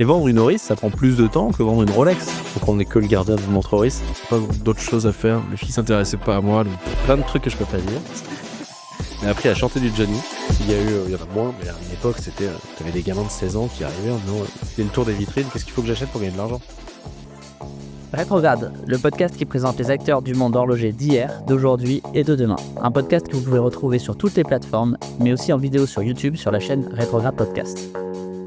Et vendre une Oris, ça prend plus de temps que vendre une Rolex. Donc on n'est que le gardien d'une montre Oris. Pas d'autres choses à faire. Les filles s'intéressaient pas à moi. Donc... Plein de trucs que je peux pas dire. On a appris à chanter du Johnny. Il y en a moins, mais à une époque, t'avais des gamins de 16 ans qui arrivaient en disant c'est le tour des vitrines, qu'est-ce qu'il faut que j'achète pour gagner de l'argent? Rétrograde, le podcast qui présente les acteurs du monde horloger d'hier, d'aujourd'hui et de demain. Un podcast que vous pouvez retrouver sur toutes les plateformes, mais aussi en vidéo sur YouTube sur la chaîne Rétrograde Podcast.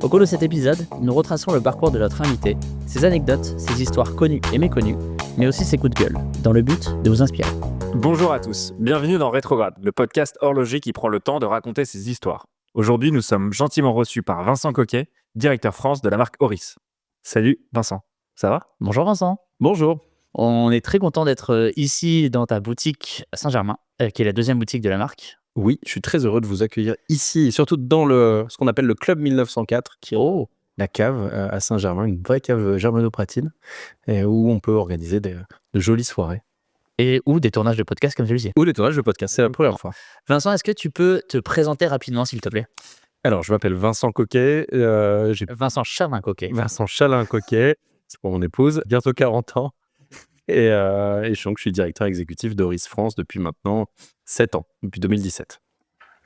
Au cours de cet épisode, nous retraçons le parcours de notre invité, ses anecdotes, ses histoires connues et méconnues, mais aussi ses coups de gueule, dans le but de vous inspirer. Bonjour à tous, bienvenue dans Rétrograde, le podcast horloger qui prend le temps de raconter ses histoires. Aujourd'hui, nous sommes gentiment reçus par Vincent Coquet, directeur France de la marque Oris. Salut Vincent, ça va ? Bonjour Vincent. Bonjour. On est très content d'être ici dans ta boutique à Saint-Germain, qui est la deuxième boutique de la marque. Oui, je suis très heureux de vous accueillir ici, et surtout dans ce qu'on appelle le Club 1904, qui est la cave à Saint-Germain, une vraie cave germanopratine, et où on peut organiser de jolies soirées. Et ou des tournages de podcasts comme celui-ci. Ou des tournages de podcasts, c'est la première fois. Vincent, est-ce que tu peux te présenter rapidement, s'il te plaît ? Alors, je m'appelle Vincent Coquet, Vincent Chalin-Coquet. Vincent Chalin-Coquet, c'est pour mon épouse, bientôt 40 ans. Et je suis directeur exécutif d'Oris France depuis maintenant 7 ans, depuis 2017.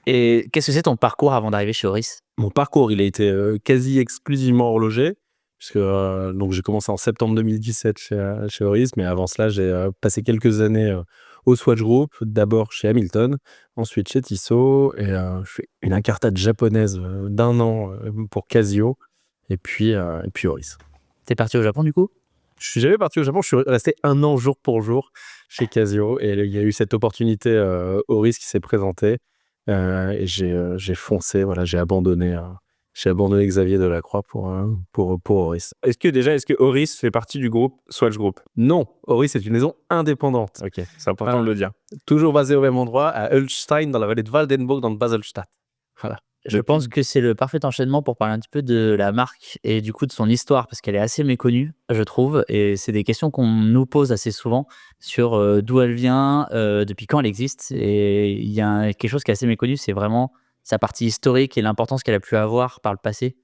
Et qu'est-ce que c'est ton parcours avant d'arriver chez Oris ? Mon parcours, il a été quasi exclusivement horloger, puisque donc j'ai commencé en septembre 2017 chez Oris, mais avant cela, j'ai passé quelques années au Swatch Group, d'abord chez Hamilton, ensuite chez Tissot, et je fais une incartade japonaise d'1 an pour Casio, et puis Oris. T'es parti au Japon du coup ? Je suis jamais parti au Japon, je suis resté 1 an jour pour jour chez Casio, et il y a eu cette opportunité Oris qui s'est présentée, et j'ai foncé, voilà, j'ai abandonné Xavier Delacroix pour Oris. Est-ce que Oris fait partie du groupe Swatch Group ? Non, Oris est une maison indépendante. Ok, c'est important de le dire. Toujours basée au même endroit, à Ulstein, dans la vallée de Waldenburg, dans le Baselstadt. Voilà. Je pense que c'est le parfait enchaînement pour parler un petit peu de la marque et du coup de son histoire, parce qu'elle est assez méconnue, je trouve, et c'est des questions qu'on nous pose assez souvent sur d'où elle vient, depuis quand elle existe, et il y a quelque chose qui est assez méconnu, c'est vraiment sa partie historique et l'importance qu'elle a pu avoir par le passé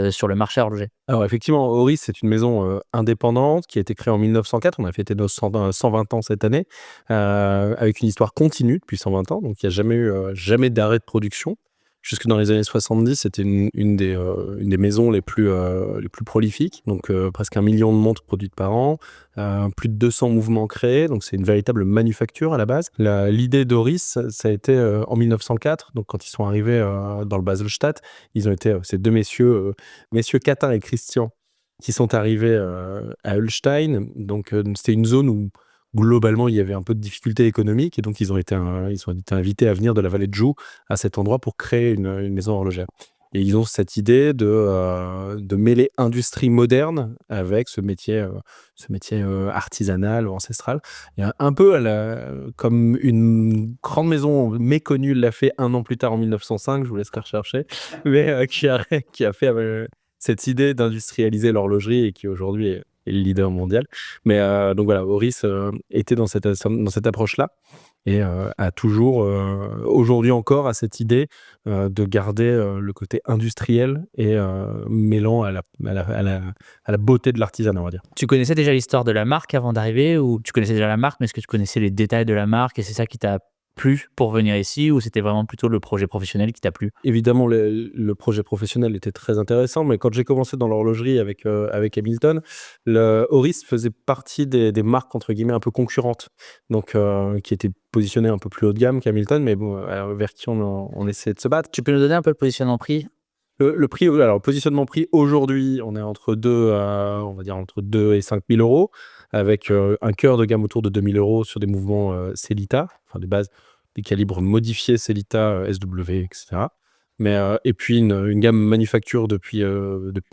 sur le marché horloger. Alors effectivement, Oris, c'est une maison indépendante qui a été créée en 1904. On a fêté nos 120 ans cette année, avec une histoire continue depuis 120 ans. Donc il n'y a jamais eu d'arrêt de production. Jusque dans les années 70, c'était une des maisons les plus prolifiques. Donc presque 1 million de montres produites par an, plus de 200 mouvements créés. Donc c'est une véritable manufacture à la base. L'idée d'Oris, ça a été en 1904. Donc quand ils sont arrivés dans le Baselstadt, ils ont été ces deux messieurs Catin et Christian, qui sont arrivés à Ulstein. Donc c'était une zone où globalement, il y avait un peu de difficultés économiques, et donc ils ont été invités à venir de la vallée de Joux à cet endroit pour créer une maison horlogère. Et ils ont cette idée de mêler industrie moderne avec ce métier artisanal ou ancestral. Il y a un peu comme une grande maison méconnue l'a fait 1 an plus tard en 1905, je vous laisserai rechercher, mais qui a fait cette idée d'industrialiser l'horlogerie et qui aujourd'hui est le leader mondial. Mais donc voilà, Oris était dans cette approche-là, et a toujours, aujourd'hui encore, à cette idée de garder le côté industriel et mêlant à la beauté de l'artisanat, on va dire. Tu connaissais déjà l'histoire de la marque avant d'arriver, ou tu connaissais déjà la marque, mais est-ce que tu connaissais les détails de la marque et c'est ça qui t'a plu pour venir ici, ou c'était vraiment plutôt le projet professionnel qui t'a plu ? Évidemment, le projet professionnel était très intéressant, mais quand j'ai commencé dans l'horlogerie avec Hamilton, Oris faisait partie des marques entre guillemets un peu concurrentes, donc qui étaient positionnées un peu plus haut de gamme qu'Hamilton, mais bon, vers qui on essayait de se battre. Tu peux nous donner un peu le positionnement prix ? Le prix, alors positionnement prix, aujourd'hui, on est entre 2 et 5 000 euros, avec un cœur de gamme autour de 2 000 euros sur des mouvements Sellita, enfin des calibres modifiés Sellita, SW, etc. Mais, et puis une gamme manufacture depuis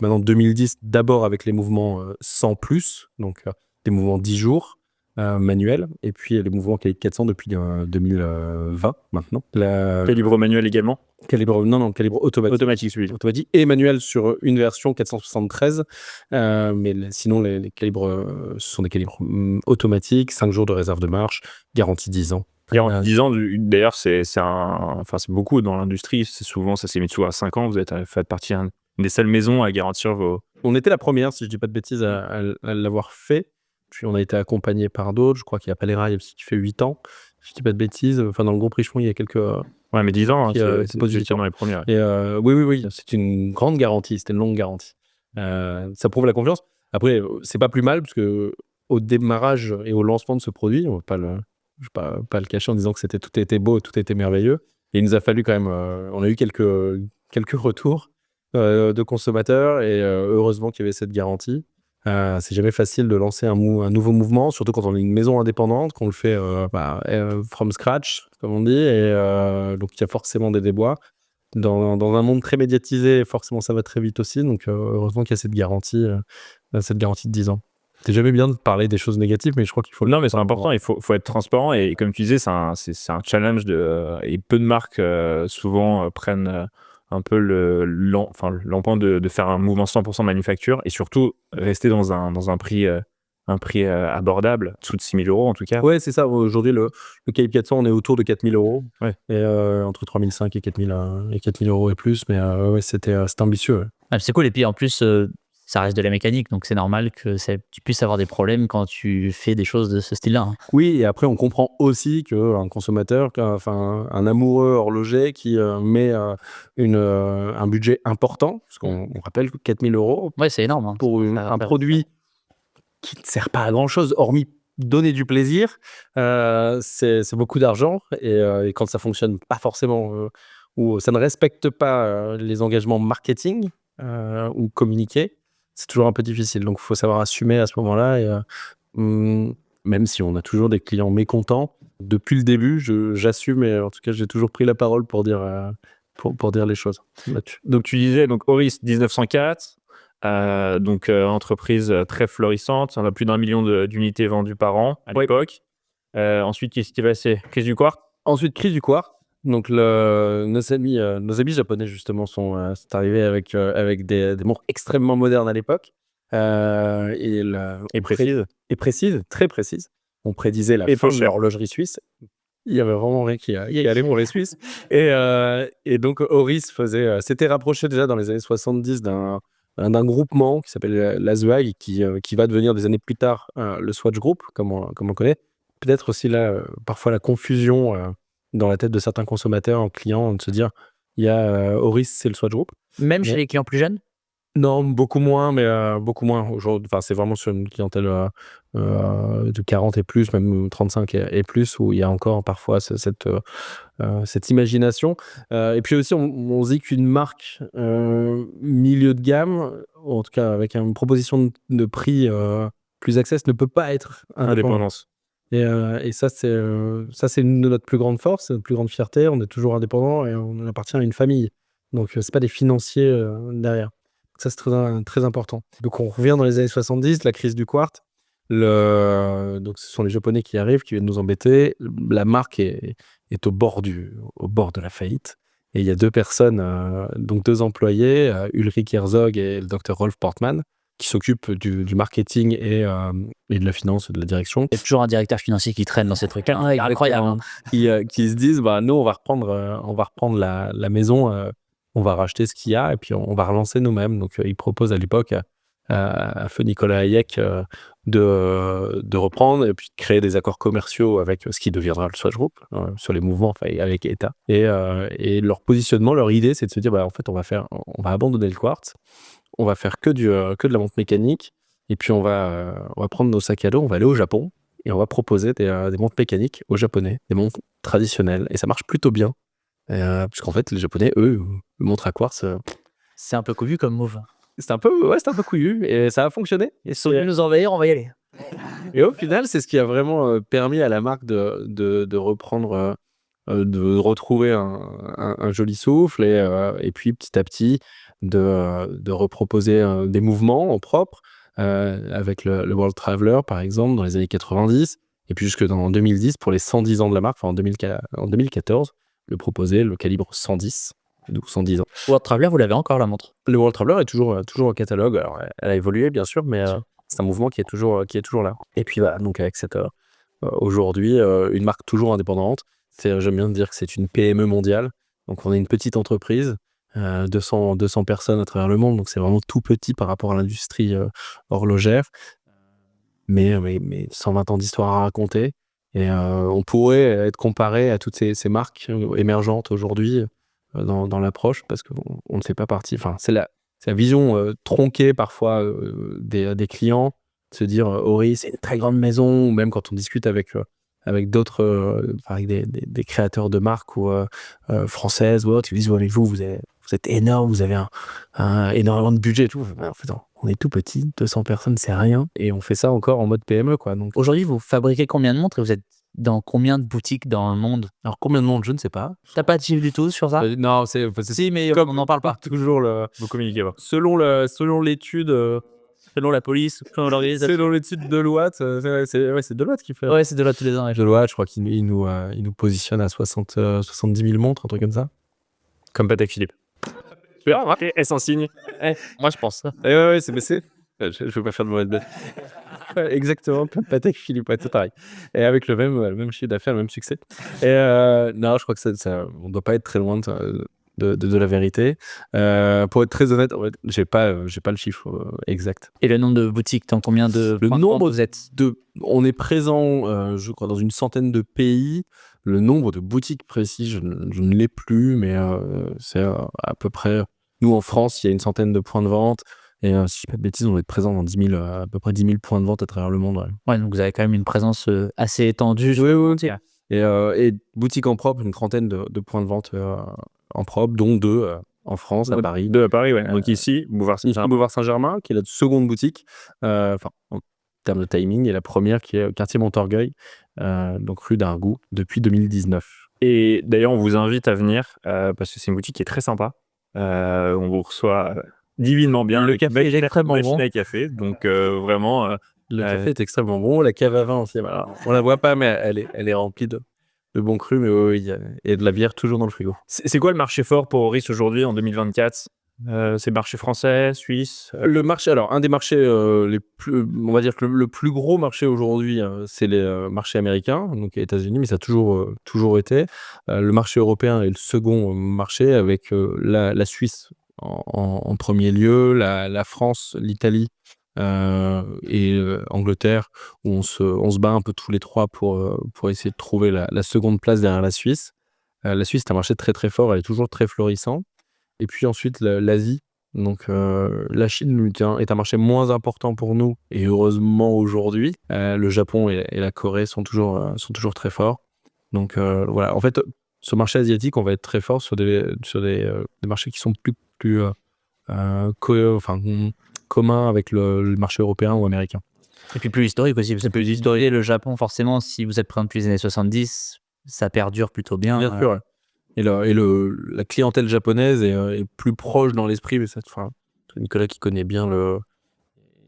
maintenant 2010, d'abord avec les mouvements 100+, donc des mouvements 10 jours manuels, et puis les mouvements Calibre 400 depuis 2020 maintenant. Calibre manuel également ? Calibre automatique. Automatique, celui-là. Automatique et manuel sur une version 473. Mais sinon, les calibres, ce sont des calibres automatiques, 5 jours de réserve de marche, garantie 10 ans. Et en 10 ans, d'ailleurs, c'est beaucoup dans l'industrie. C'est souvent, ça s'est mis souvent à 5 ans. Vous faites partie d'une des seules maisons à garantir vos On était la première, si je dis pas de bêtises, à l'avoir fait. Puis on a été accompagné par d'autres. Je crois qu'il y a Palérail aussi qui fait 8 ans. Si je dis pas de bêtises. Enfin, dans le groupe Richemont, il y a quelques. Ouais, mais 10 ans, Qui, c'est pose 8 positionné dans les premiers. Ouais. Et oui, c'est une grande garantie. C'était une longue garantie. Ça prouve la confiance. Après, c'est pas plus mal parce que au démarrage et au lancement de ce produit, on va pas je vais pas le cacher en disant que tout était beau, tout était merveilleux. Et il nous a fallu quand même. On a eu quelques retours de consommateurs et heureusement qu'il y avait cette garantie. C'est jamais facile de lancer un nouveau mouvement, surtout quand on est une maison indépendante, qu'on le fait from scratch, comme on dit, et donc il y a forcément des déboires. Dans un monde très médiatisé, forcément ça va très vite aussi, donc heureusement qu'il y a cette garantie de 10 ans. C'est jamais bien de parler des choses négatives, mais je crois qu'il faut... Non, mais c'est important, il faut être transparent, et comme tu disais, c'est un challenge, et peu de marques souvent prennent un peu l'empan de faire un mouvement 100% manufacture, et surtout rester dans un prix abordable, dessous de 6 000 € en tout cas. Ouais, c'est ça. Aujourd'hui, le Calibre 400, on est autour de 4 000 €. Ouais. Et entre 3 500 et 4 000 € et plus. Mais ouais, c'était ambitieux. Ouais. Ah, c'est cool. Et puis en plus, ça reste de la mécanique, donc c'est normal que tu puisses avoir des problèmes quand tu fais des choses de ce style-là. Hein. Oui, et après, on comprend aussi qu'un consommateur, un amoureux horloger qui met un budget important, parce qu'on rappelle que 4 000 € Ouais, c'est énorme. Hein. pour un produit qui ne sert pas à grand-chose, hormis donner du plaisir, c'est beaucoup d'argent. Et quand ça ne fonctionne pas forcément, ou ça ne respecte pas les engagements marketing ou communiqués, c'est toujours un peu difficile. Donc, il faut savoir assumer à ce moment-là. Et même si on a toujours des clients mécontents, depuis le début, j'assume. Et en tout cas, j'ai toujours pris la parole pour dire les choses là-dessus. Donc, tu disais, Oris 1904, entreprise très florissante. On a plus d'1 million d'unités vendues par an à l'époque. Ensuite, qu'est-ce qui est passé? Crise du quartz. Ensuite, crise du quartz. Donc, nos amis japonais, justement, sont arrivés avec des montres extrêmement modernes à l'époque. Et précises. Et précises, très précises. On prédisait la fin de l'horlogerie suisse. Il y avait vraiment rien qui allait pour les Suisses. Et donc, Oris s'était rapproché déjà dans les années 70 d'un groupement qui s'appelle l'Azuag, qui va devenir des années plus tard le Swatch Group, comme on connaît. Peut-être aussi là, parfois la confusion dans la tête de certains consommateurs, en clients, de se dire, il y a Oris, c'est le Swatch Group. Même chez les clients plus jeunes? Non, beaucoup moins, mais beaucoup moins. Aujourd'hui, c'est vraiment sur une clientèle de 40 et plus, même 35 et plus, où il y a encore parfois cette imagination. Et puis aussi, on se dit qu'une marque milieu de gamme, ou en tout cas avec une proposition de prix plus access, ne peut pas être indépendance. Et ça, c'est une de notre plus grande force, notre plus grande fierté. On est toujours indépendant et on appartient à une famille. Donc, c'est pas des financiers derrière. Ça, c'est très, très important. Donc, on revient dans les années 70, la crise du quartz. Donc, ce sont les Japonais qui arrivent, qui viennent nous embêter. La marque est au bord de la faillite. Et il y a deux personnes, donc deux employés, Ulrich Herzog et le Dr Rolf Portman, qui s'occupent du marketing et de la finance, de la direction. Il y a toujours un directeur financier qui traîne dans ces trucs-là. Ouais, incroyable. Hein. Qui se disent, nous, on va reprendre la maison, on va racheter ce qu'il y a et puis on va relancer nous-mêmes. Donc, ils proposent à l'époque à feu Nicolas Hayek de reprendre et puis de créer des accords commerciaux avec ce qui deviendra le Swatch Group sur les mouvements, avec État. Et leur positionnement, leur idée, c'est de se dire, en fait, on va abandonner le quartz. On va faire que de la montre mécanique, et puis on va prendre nos sacs à dos, on va aller au Japon, et on va proposer des montres mécaniques aux Japonais, des montres traditionnelles, et ça marche plutôt bien, puisqu'en fait, les Japonais, eux, montres à quartz... c'est un peu couillu comme move. C'est un peu couillu, et ça a fonctionné. Ils sont venus nous envahir, on va y aller. Et au final, c'est ce qui a vraiment permis à la marque de reprendre... de retrouver un joli souffle, et puis petit à petit de reproposer des mouvements en propre, avec le World Traveler par exemple dans les années 90, et puis jusque dans 2010 pour les 110 ans de la marque, en 2014 le proposer le calibre 110, donc 110 ans. World Traveler, vous l'avez encore la montre? Le World Traveler est toujours au catalogue. Alors, elle a évolué bien sûr, mais c'est un mouvement qui est toujours là. Et puis donc avec cette aujourd'hui une marque toujours indépendante. J'aime bien dire que c'est une PME mondiale. Donc, on est une petite entreprise 200 personnes à travers le monde, donc c'est vraiment tout petit par rapport à l'industrie horlogère. Mais 120 ans d'histoire à raconter. Et on pourrait être comparé à toutes ces marques émergentes aujourd'hui dans l'approche, parce qu'on ne fait pas partie. Enfin, c'est la vision tronquée parfois des clients, de se dire Oris, c'est une très grande maison, ou même quand on discute avec d'autres, avec des créateurs de marques ou françaises ou autres, ils disent ouais, mais vous êtes énorme, vous avez énormément de budget et tout. En fait, on est tout petit, 200 personnes, c'est rien. Et on fait ça encore en mode PME, quoi. Donc, Aujourd'hui, vous fabriquez combien de montres et vous êtes dans combien de boutiques dans le monde? alors, combien de monde, je ne sais pas. T'as pas de chiffre du tout sur ça? Non, c'est Si, mais comme on n'en parle pas. toujours Vous communiquez pas. selon l'étude, Selon la police, selon l'organisation. selon l'étude Deloitte, c'est Deloitte qui fait. Ouais, c'est de là tous les ans. Ouais. Deloitte, je crois qu'il nous positionne à 70 000 montres, un truc comme ça. Comme Patek Philippe. Super, ok, est-ce un signe? Moi, je pense ça. Ouais, je veux pas faire de mauvaise blague. Ouais, exactement, comme Patek Philippe, ouais, tout pareil. Et avec le même chiffre d'affaires, le même succès. Et non, je crois que on doit pas être très loin de la vérité. Pour être très honnête, en fait, j'ai pas le chiffre exact. Et le nombre de boutiques, dans combien de Le points de nombre vente vous êtes? On est présent, je crois, dans une centaine de pays. Le nombre de boutiques précis, je ne l'ai plus, mais c'est à peu près. Nous, en France, il y a une centaine de points de vente. Et si je dis pas de bêtises, on doit être présent dans à peu près 10 000 points de vente à travers le monde. Ouais. Ouais, donc vous avez quand même une présence assez étendue. Oui. Et boutique en propre, une trentaine de points de vente en propre, dont 2 en France, à Paris. 2 à Paris, ouais. Donc ici, Boulevard Saint-Germain. Boulevard Saint-Germain, qui est la seconde boutique, enfin, en termes de timing, et la première qui est au quartier Montorgueil, donc rue d'Argout, depuis 2019. Et d'ailleurs, on vous invite à venir parce que c'est une boutique qui est très sympa. On vous reçoit divinement bien. Le café est extrêmement machine bon. à café, donc vraiment. Le café est extrêmement bon, la cave à vin aussi. Voilà. On la voit pas, mais elle est remplie de bons crus, mais oui, il y a de la bière toujours dans le frigo. C'est quoi le marché fort pour Oris aujourd'hui en 2024? C'est le marché français, suisse? Le marché, alors un des marchés les plus, on va dire que le plus gros marché aujourd'hui, c'est les marchés américains, donc les États-Unis, mais ça a toujours été. Le marché européen est le second marché, avec la Suisse en premier lieu, la France, l'Italie et Angleterre, où on se bat un peu tous les trois pour essayer de trouver la seconde place derrière la Suisse. La Suisse, c'est un marché très très fort, elle est toujours très florissant. Et puis ensuite, l'Asie. Donc la Chine est un marché moins important pour nous, et heureusement aujourd'hui. Le Japon et la Corée sont toujours très forts. Donc voilà, en fait, sur le marché asiatique, on va être très fort sur des marchés qui sont plus communs avec le marché européen ou américain. Et puis plus historique aussi, parce que plus historique, le Japon, forcément, si vous êtes présent depuis les années 70, ça perdure plutôt bien. Bien sûr, ouais. Et la clientèle japonaise est plus proche dans l'esprit, mais c'est Nicolas qui connaît bien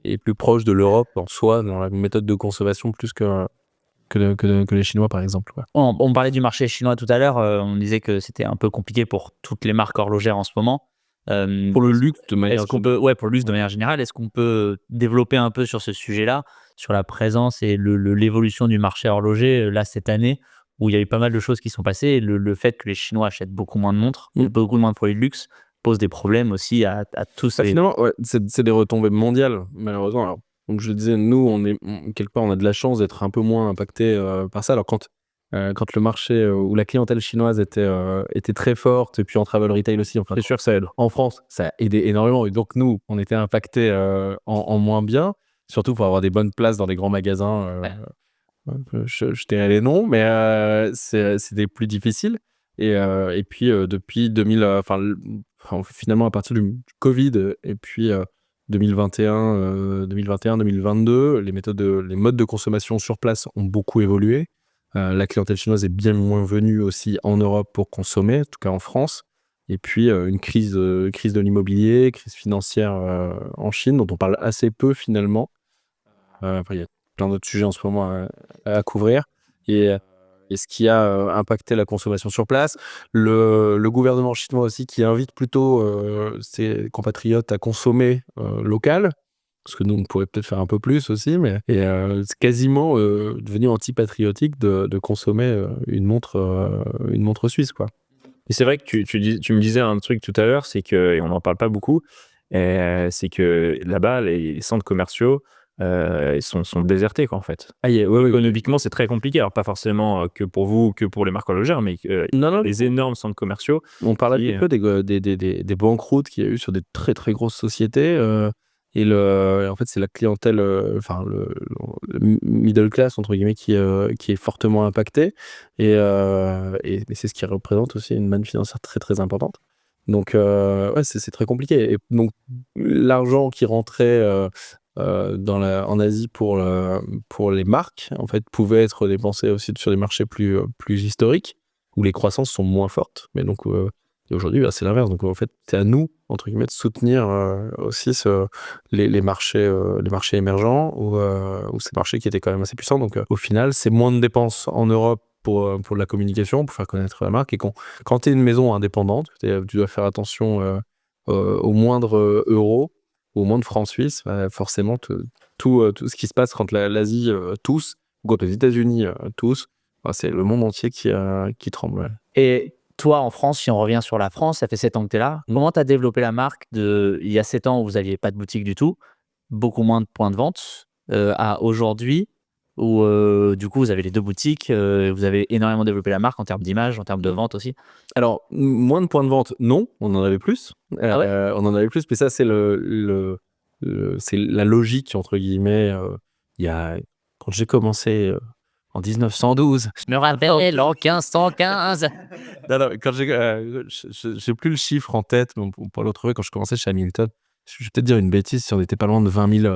est plus proche de l'Europe en soi, dans la méthode de consommation, plus que les Chinois, par exemple. Ouais. On parlait du marché chinois tout à l'heure, on disait que c'était un peu compliqué pour toutes les marques horlogères en ce moment. Pour le luxe de manière pour le luxe de manière générale, est-ce qu'on peut développer un peu sur ce sujet-là, sur la présence et l'évolution du marché horloger là cette année, où il y a eu pas mal de choses qui sont passées, et le fait que les Chinois achètent beaucoup moins de montres, beaucoup moins de produits de luxe, pose des problèmes aussi à tous. Finalement, ouais, c'est des retombées mondiales, malheureusement. Alors, donc je disais, nous, quelque part, on a de la chance d'être un peu moins impacté par ça. Alors quand le marché ou la clientèle chinoise était très forte, et puis en travel retail aussi, enfin, C'est sûr que ça aide. en France, ça a aidé énormément. Et donc nous, on était impactés en moins bien, surtout pour avoir des bonnes places dans des grands magasins. Je tairai les noms, mais c'était plus difficile. Et puis depuis 2000, finalement à partir du Covid, et puis 2021, 2022, les modes de consommation sur place ont beaucoup évolué. La clientèle chinoise est bien moins venue aussi en Europe pour consommer, en tout cas en France. Et puis une crise de l'immobilier, crise financière en Chine, dont on parle assez peu finalement. Il y a plein d'autres sujets en ce moment à couvrir. Et ce qui a impacté la consommation sur place. Le gouvernement chinois aussi, qui invite plutôt ses compatriotes à consommer local. Parce que nous, on pourrait peut-être faire un peu plus aussi, mais c'est quasiment devenu antipatriotique de consommer une montre suisse, quoi. Et c'est vrai que tu me disais un truc tout à l'heure, c'est que, et on n'en parle pas beaucoup, c'est que là-bas, les centres commerciaux ils sont désertés, quoi, en fait. Économiquement, c'est très compliqué. Alors, pas forcément que pour vous, que pour les marques horlogères, mais Non, les énormes centres commerciaux. on parle qui, un peu des banqueroutes qu'il y a eu sur des très très grosses sociétés. Et en fait, c'est la clientèle, enfin le middle class entre guillemets qui est fortement impactée. Mais c'est ce qui représente aussi une manne financière très très importante. Donc ouais, c'est très compliqué. Et donc l'argent qui rentrait en Asie pour les marques, en fait, pouvait être dépensé aussi sur des marchés plus historiques où les croissances sont moins fortes. Mais donc et aujourd'hui, bah, c'est l'inverse. Donc en fait, c'est à nous entre guillemets de soutenir aussi les marchés émergents ou ces marchés qui étaient quand même assez puissants. Donc au final, c'est moins de dépenses en Europe pour la communication, pour faire connaître la marque. Et quand tu es une maison indépendante, tu dois faire attention au moindre euro, au moindre franc suisse. Bah, forcément, tout ce qui se passe quand l'Asie tous, ou quand aux États-Unis tous, bah, c'est le monde entier qui tremble. Ouais. Et toi, en France, si on revient sur la France, ça fait 7 ans que tu es là. Comment tu as développé la marque il y a 7 ans où vous n'aviez pas de boutique du tout, beaucoup moins de points de vente, à aujourd'hui où du coup vous avez les 2 boutiques, vous avez énormément développé la marque en termes d'image, en termes de vente aussi? Alors, moins de points de vente, non, on en avait plus. Ah ouais? On en avait plus, mais ça, c'est c'est la logique, entre guillemets. Quand j'ai commencé en 1912. Je me rappelle en 1515. Non, quand j'ai plus le chiffre en tête, mais on pourra le retrouver quand je commençais chez Hamilton. Je vais peut-être dire une bêtise si on était pas loin de 20 000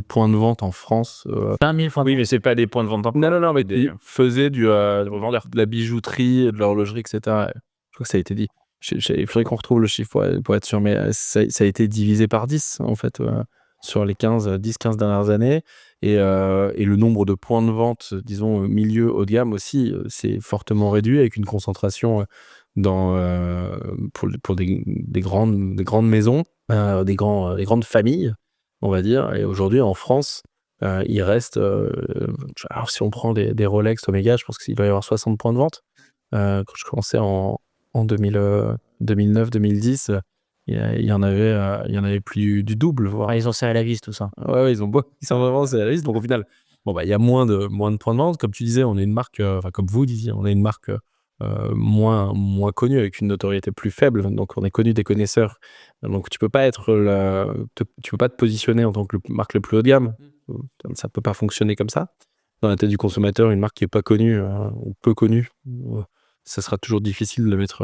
points de vente en France. 20 000 fois. Oui, mais c'est pas des points de vente. Non, mais Des- ils faisaient des revendeurs. de la bijouterie, de l'horlogerie, etc. Je crois que ça a été dit. Il faudrait qu'on retrouve le chiffre pour être sûr, mais ça a été divisé par 10, en fait, sur les 10-15 dernières années. Et le nombre de points de vente, disons, milieu, haut de gamme aussi, c'est fortement réduit avec une concentration pour des grandes maisons, des grandes familles, on va dire. Et aujourd'hui, en France, il reste, alors si on prend des Rolex, Omega, je pense qu'il doit y avoir 60 points de vente. Quand je commençais en 2009-2010, il y en avait plus du double, voire. Ouais, ils ont serré la vis, tout ça. Ouais, ils sont vraiment c'est la liste. Donc au final, bon bah il y a moins de points de vente. Comme tu disais, on est une marque, enfin comme vous disiez, on est une marque moins connue avec une notoriété plus faible. Donc on est connu des connaisseurs. Donc tu peux pas te positionner en tant que marque le plus haut de gamme. Ça peut pas fonctionner comme ça. Dans la tête du consommateur, une marque qui est pas connue ou peu connue, ça sera toujours difficile de le mettre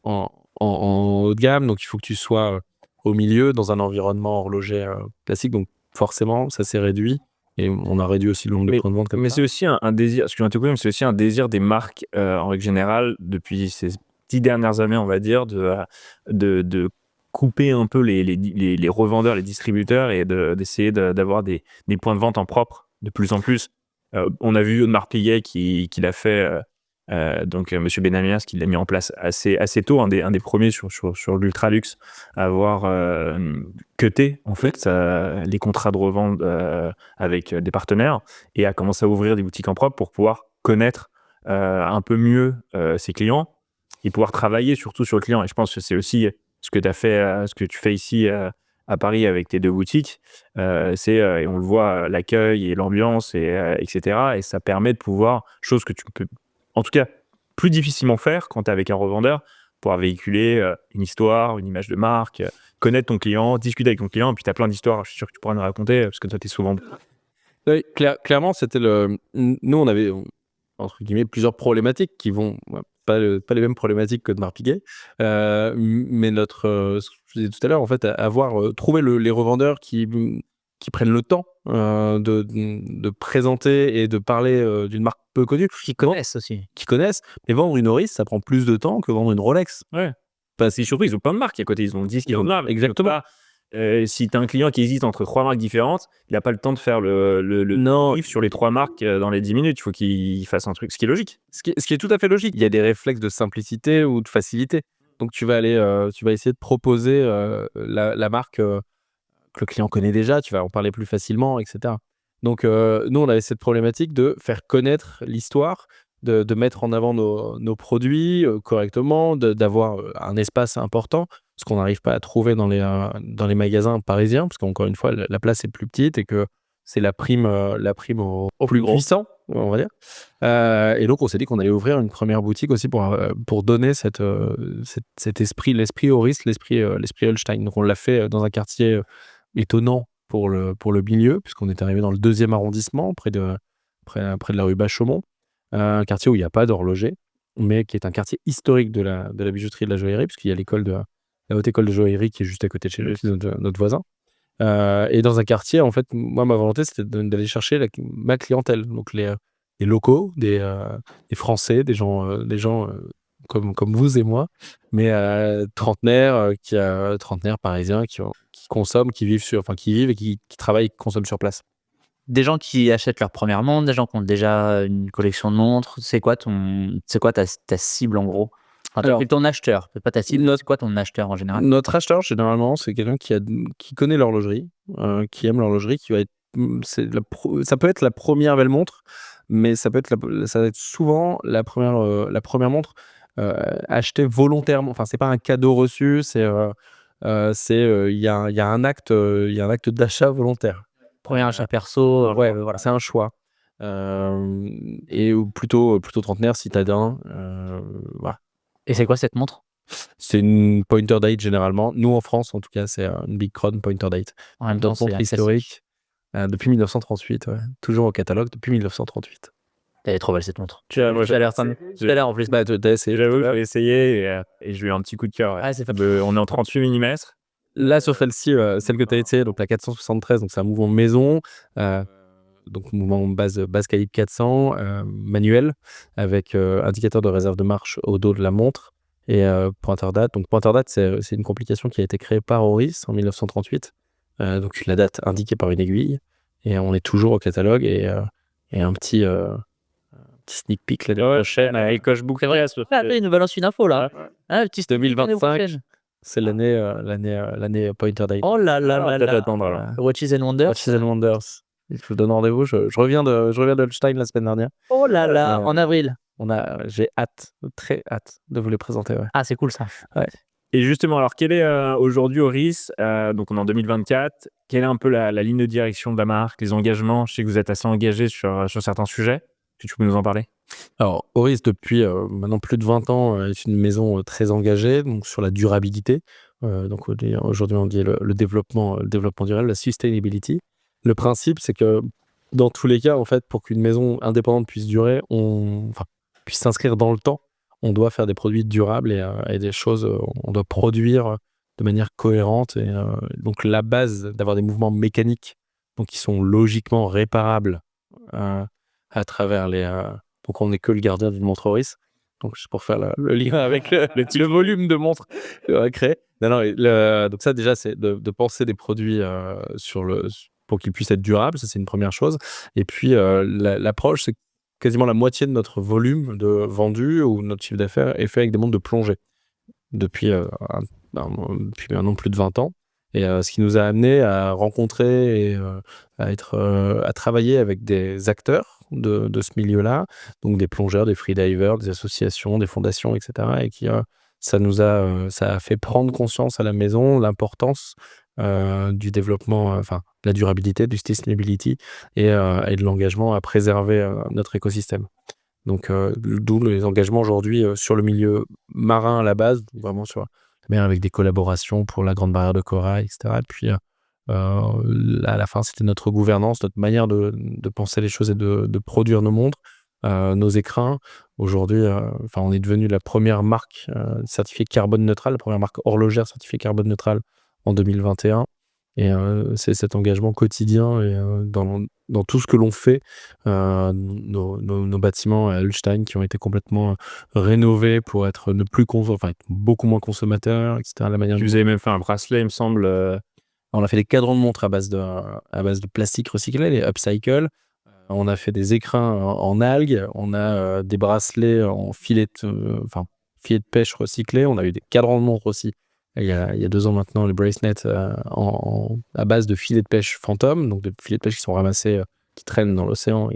en haut de gamme. Donc il faut que tu sois au milieu dans un environnement horloger classique. Donc forcément, ça s'est réduit. Et on a réduit aussi le nombre de points de vente comme Mais ça. c'est aussi un désir, ce que je mais c'est aussi un désir des marques en règle générale depuis ces 10 dernières années, on va dire, de couper un peu les revendeurs, les distributeurs et d'essayer d'avoir des points de vente en propre de plus en plus. On a vu Audemars Piguet qui l'a fait, donc Monsieur Benamias qui l'a mis en place assez tôt, un des premiers sur l'ultra-luxe à avoir cuté en fait les contrats de revente avec des partenaires et à commencer à ouvrir des boutiques en propre pour pouvoir connaître un peu mieux ses clients et pouvoir travailler surtout sur le client. Et je pense que c'est aussi ce que tu as fait, ce que tu fais ici à Paris avec tes 2 boutiques. Et on le voit, l'accueil et l'ambiance, etc. Et ça permet de pouvoir, chose que tu peux, en tout cas, plus difficilement faire quand tu es avec un revendeur, pouvoir véhiculer une histoire, une image de marque, connaître ton client, discuter avec ton client. Et puis tu as plein d'histoires, je suis sûr que tu pourras nous raconter, parce que toi, tu es souvent. Oui, clairement, nous, on avait, entre guillemets, plusieurs problématiques qui vont, pas les mêmes problématiques que de Marpiguet, mais ce que je disais tout à l'heure, en fait, trouver les revendeurs qui prennent le temps de présenter et de parler d'une marque peu connue. Qui connaissent aussi. Qui connaissent, mais vendre une Oris, ça prend plus de temps que vendre une Rolex. Ouais. Parce que surtout, ils ont plein de marques à côté. Ils ont 10 Ils ont- marques. exactement. Si tu as un client qui hésite entre 3 marques différentes, il n'a pas le temps de faire le Non. brief sur les 3 marques dans les 10 minutes. Il faut qu'il fasse un truc, ce qui est logique. Ce qui est tout à fait logique. Il y a des réflexes de simplicité ou de facilité. Donc tu vas essayer de proposer la marque que le client connaît déjà, tu vas en parler plus facilement, etc. Donc nous, on avait cette problématique de faire connaître l'histoire de mettre en avant nos produits correctement, d'avoir un espace important, ce qu'on n'arrive pas à trouver dans les magasins parisiens, parce qu'encore une fois, la place est plus petite et que c'est la prime au plus puissant, on va dire. Et donc, on s'est dit qu'on allait ouvrir une première boutique aussi pour donner cet esprit, l'esprit Oris, l'esprit Holstein. Donc, on l'a fait dans un quartier étonnant pour le milieu, puisqu'on est arrivé dans le 2e arrondissement, près de la rue Bachaumont, un quartier où il n'y a pas d'horloger, mais qui est un quartier historique de la bijouterie et de la joaillerie, puisqu'il y a la haute école de joaillerie qui est juste à côté de chez nous, qui est notre voisin. Et dans un quartier, en fait, moi, ma volonté, c'était d'aller chercher ma clientèle, donc les locaux, des Français, des gens comme vous et moi, mais trentenaires parisiens qui consomment, qui vivent et qui travaillent, qui consomment sur place. Des gens qui achètent leur première montre, des gens qui ont déjà une collection de montres. C'est quoi ta cible en gros? Enfin, Alors, ton acheteur, peut-être pas ta cible, c'est quoi ton acheteur en général? Notre acheteur, généralement, c'est quelqu'un qui connaît l'horlogerie, qui aime l'horlogerie, qui va être, ça peut être la première belle montre, mais ça va être souvent la première montre achetée volontairement. Enfin, c'est pas un cadeau reçu, il y a un acte d'achat volontaire. Premier achat perso, Ouais, voilà, c'est un choix. Et plutôt trentenaire, citadin, voilà. Et c'est quoi cette montre? C'est une pointer date généralement. Nous en France, en tout cas, c'est une Big Crown pointer date. En même temps, c'est montre historique depuis 1938, ouais. Toujours au catalogue depuis 1938. Elle est trop belle cette montre. Moi, Tout à l'heure en plus. Bah, t'as essayé. J'avoue que j'ai essayé et j'ai eu un petit coup de cœur. Ouais. Ah, c'est fabuleux. On est en 38 mm. Là, sur celle-ci, celle que tu as essayée, donc la 473, donc c'est un mouvement maison, donc mouvement base calibre 400, manuel, avec indicateur de réserve de marche au dos de la montre et pointeur date. Donc pointeur date, c'est une complication qui a été créée par Oris en 1938. Donc la date indiquée par une aiguille. Et on est toujours au catalogue et un petit sneak peek l'année prochaine. Il coche beaucoup. C'est vrai. Il nous balance une info là. Ah, le petit 2025. C'est l'année pointer date. Oh là là là là. Watches and Wonders. Watches and Wonders. Je vous donne rendez-vous. Je reviens de Holstein la semaine dernière. Oh là là, en avril. J'ai très hâte de vous les présenter. Ouais. Ah, c'est cool ça. Ouais. Et justement, alors quelle est aujourd'hui Oris, donc on est en 2024, quelle est un peu la ligne de direction de la marque, les engagements? Je sais que vous êtes assez engagé sur certains sujets. Si tu peux nous en parler? Alors, Oris, depuis maintenant plus de 20 ans, est une maison très engagée donc sur la durabilité. Donc aujourd'hui, on dit le développement durable, la sustainability. Le principe, c'est que dans tous les cas, en fait, pour qu'une maison indépendante puisse durer, puisse s'inscrire dans le temps, on doit faire des produits durables et des choses, on doit produire de manière cohérente. Et donc la base d'avoir des mouvements mécaniques donc qui sont logiquement réparables à travers donc on n'est que le gardien d'une montre Oris. Donc c'est pour faire le lien avec le volume de montres créé. Donc ça déjà c'est de penser des produits pour qu'ils puissent être durables, ça c'est une première chose. Et puis l'approche, c'est quasiment la moitié de notre volume de vendu ou notre chiffre d'affaires est fait avec des montres de plongée depuis maintenant plus de 20 ans. Et ce qui nous a amené à rencontrer et à travailler avec des acteurs de ce milieu-là, donc des plongeurs, des freedivers, des associations, des fondations, etc. Et ça a fait prendre conscience à la maison l'importance du développement, de la durabilité, du sustainability et de l'engagement à préserver notre écosystème. Donc, d'où les engagements aujourd'hui sur le milieu marin à la base, vraiment sur la mer avec des collaborations pour la Grande Barrière de Corail, etc. Et puis, à la fin, c'était notre gouvernance, notre manière de penser les choses et de produire nos montres, nos écrins. Aujourd'hui, on est devenu la première marque certifiée carbone neutrale, la première marque horlogère certifiée carbone neutrale en 2021. Et c'est cet engagement quotidien et dans tout ce que l'on fait, nos bâtiments à Holstein qui ont été complètement rénovés pour être beaucoup moins consommateurs, etc. Vous avez même fait un bracelet, il me semble. On a fait des cadrans de montre à base de plastique recyclé, les upcycle. On a fait des écrins en algues. On a des bracelets en filet de pêche recyclés. On a eu des cadrans de montre aussi. Il y a 2 ans maintenant, les bracelets à base de filets de pêche fantômes, donc des filets de pêche qui sont ramassés, qui traînent dans l'océan,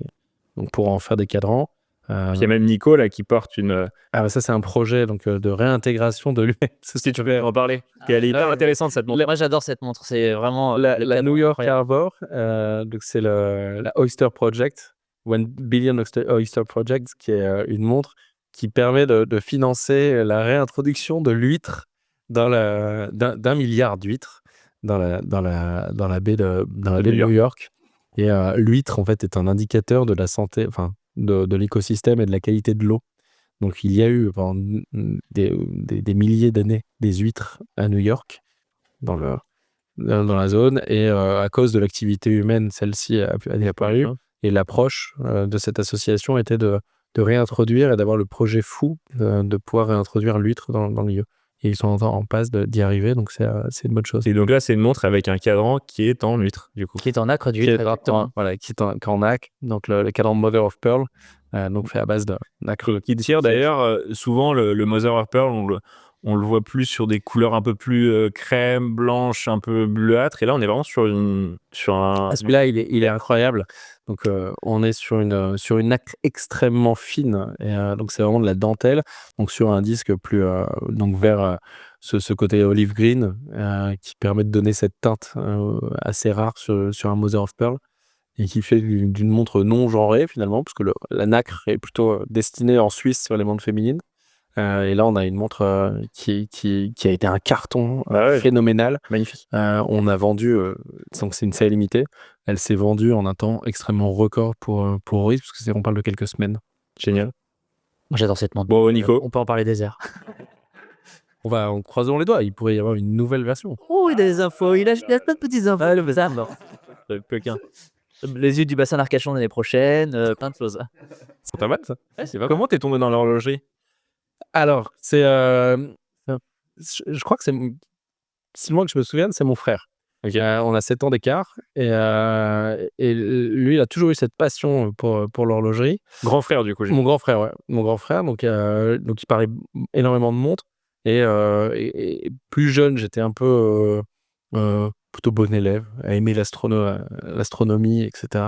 donc pour en faire des cadrans. Puis il y a même Nico là qui porte une. Ça, c'est un projet donc, de réintégration de l'humain. Si tu veux en parler. Elle est hyper intéressante cette montre. Moi, j'adore cette montre. C'est vraiment La New York Harbor, donc c'est la Oyster Project, 1 Billion Oyster Project, qui est une montre qui permet de financer la réintroduction de l'huître d'un milliard d'huîtres dans la baie de New York. Et l'huître, en fait, est un indicateur de la santé, enfin, de l'écosystème et de la qualité de l'eau. Donc, il y a eu pendant des milliers d'années des huîtres à New York, dans la zone, et à cause de l'activité humaine, celle-ci a apparu. Et l'approche de cette association était de réintroduire et d'avoir le projet fou de pouvoir réintroduire l'huître dans le milieu. Et ils sont en passe d'y arriver, donc c'est une bonne chose. Et donc là, c'est une montre avec un cadran qui est en huître, du coup. qui est en nacre d'huître. Exactement. Voilà, qui est en nacre, donc le cadran Mother of Pearl, donc fait à base de nacre. Qui tire d'ailleurs, souvent le Mother of Pearl, on le voit plus sur des couleurs un peu plus crème, blanche, un peu bleuâtre. Et là, on est vraiment sur un. Celui-là, il est incroyable. Donc, on est sur une nacre extrêmement fine. Et donc, c'est vraiment de la dentelle. Donc, sur un disque plus donc vers ce côté olive green qui permet de donner cette teinte assez rare sur un Mother of Pearl, et qui fait d'une montre non genrée finalement, parce que la nacre est plutôt destinée en Suisse sur les montres féminines. Et là, on a une montre qui a été un carton phénoménal. Magnifique. On a vendu, donc c'est une série limitée. Elle s'est vendue en un temps extrêmement record pour Oris, parce que on parle de quelques semaines. Génial. Moi, j'adore cette montre. Bon, Nico. On peut en parler des heures. On croisons les doigts, il pourrait y avoir une nouvelle version. Oh, il a des infos. Il a plein de petits infos. Le bassin, Quelqu'un. Les yeux du bassin d'Arcachon l'année prochaine, plein de choses. C'est pas mal, ça. Comment t'es tombé dans l'horlogerie? Alors, c'est je crois que si loin que je me souvienne, c'est mon frère. Okay. On a 7 ans d'écart, et lui, il a toujours eu cette passion pour l'horlogerie. Grand frère, du coup. Mon grand frère, ouais. Mon grand frère, donc il parlait énormément de montres. Et plus jeune, j'étais un peu plutôt bon élève, à aimer l'astronomie, etc.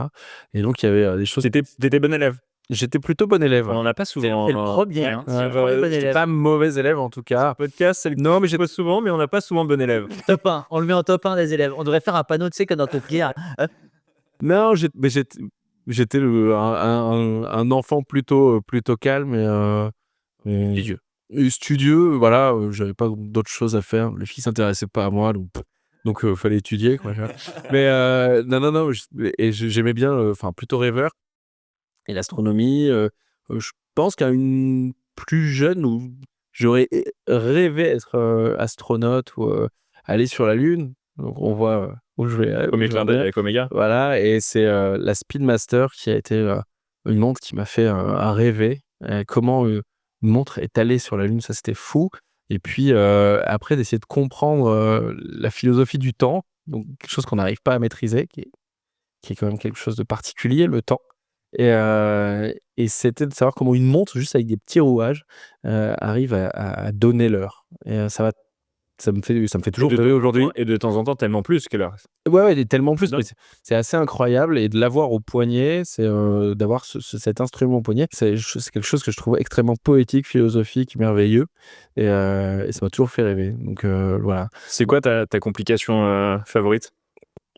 Et donc, il y avait des choses. T'étais bon élève? J'étais plutôt bon élève. On n'en a pas souvent. C'est le premier. J'étais pas mauvais élève, en tout cas. Podcast, c'est le non, mais j'ai pas souvent, mais on n'a pas souvent bon élève. Top 1. On le met en top 1 des élèves. On devrait faire un panneau, tu sais, comme dans Top Gear. Non, j'étais un enfant plutôt calme et studieux. Voilà, j'avais pas d'autre chose à faire. Les filles s'intéressaient pas à moi, donc fallait étudier, quoi. Mais non, et j'aimais bien, enfin plutôt rêveur. Et l'astronomie, je pense qu'à une plus jeune, où j'aurais rêvé être astronaute ou aller sur la Lune. Donc on voit où je vais. Premier clin d'œil avec Omega. Voilà, et c'est la Speedmaster qui a été une montre qui m'a fait rêver. Comment une montre est allée sur la Lune, ça c'était fou. Et puis après, d'essayer de comprendre la philosophie du temps, donc quelque chose qu'on n'arrive pas à maîtriser, qui est quand même quelque chose de particulier, le temps. Et c'était de savoir comment une montre, juste avec des petits rouages, arrive à donner l'heure. Et ça me fait toujours rêver aujourd'hui. Et de temps en temps, tellement plus que l'heure. Ouais, tellement plus. C'est assez incroyable. Et de l'avoir au poignet, c'est d'avoir cet instrument au poignet, c'est quelque chose que je trouve extrêmement poétique, philosophique, merveilleux. Et ça m'a toujours fait rêver. Donc voilà. C'est quoi ta complication favorite?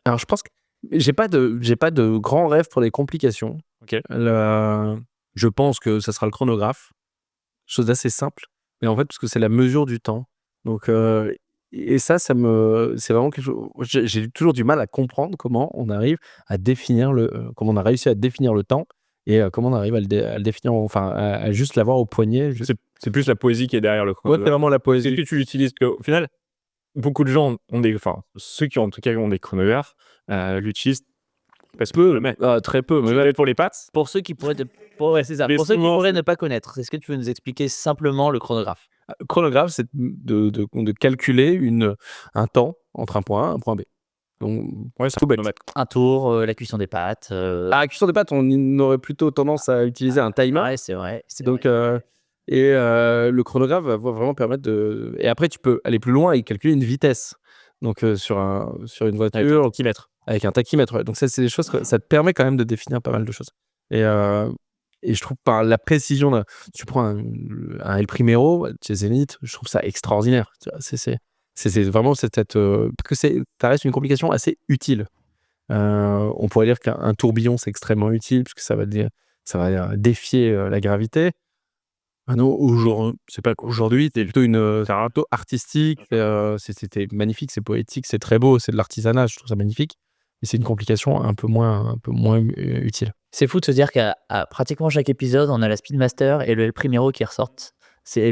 Alors, je pense que j'ai pas de grands rêves pour les complications. Okay. Je pense que ça sera le chronographe, chose d'assez simple, mais en fait parce que c'est la mesure du temps. Donc et ça c'est vraiment quelque chose. J'ai toujours du mal à comprendre comment on arrive à définir comment on a réussi à définir le temps, et comment on arrive à le définir, enfin à juste l'avoir au poignet. C'est plus la poésie qui est derrière le chronographe. Ouais, c'est vraiment la poésie. Est-ce que tu l'utilises au final? Beaucoup de gens ceux qui en tout cas ont des chronographes l'utilisent parce que très peu, mais peut-être pour les pattes. Pour ceux qui pourraient ne pas connaître, est-ce que tu veux nous expliquer simplement le chronographe? Le chronographe, c'est de calculer un temps entre un point A et un point B. Donc, ouais, c'est tout bête. Un tour, la cuisson des pâtes. La cuisson des pâtes, on aurait plutôt tendance à utiliser un timer. Ouais, c'est vrai. Donc, le chronographe va vraiment permettre de. Et après, tu peux aller plus loin et calculer une vitesse. Donc, sur une voiture. Avec un tachymètre. Ouais. Donc, ça, c'est des choses ça te permet quand même de définir pas mal de choses. Et Et je trouve par la précision, tu prends un El Primero chez Zénith, je trouve ça extraordinaire. Tu vois, c'est vraiment parce que ça reste une complication assez utile. On pourrait dire qu'un tourbillon, c'est extrêmement utile, puisque ça va défier la gravité. Ah non, c'est pas qu'aujourd'hui, c'est plutôt c'est un râteau artistique. C'était magnifique, c'est poétique, c'est très beau, c'est de l'artisanat, je trouve ça magnifique. Mais c'est une complication un peu moins utile. C'est fou de se dire qu'à pratiquement chaque épisode, on a la Speedmaster et le El Primero qui ressortent. C'est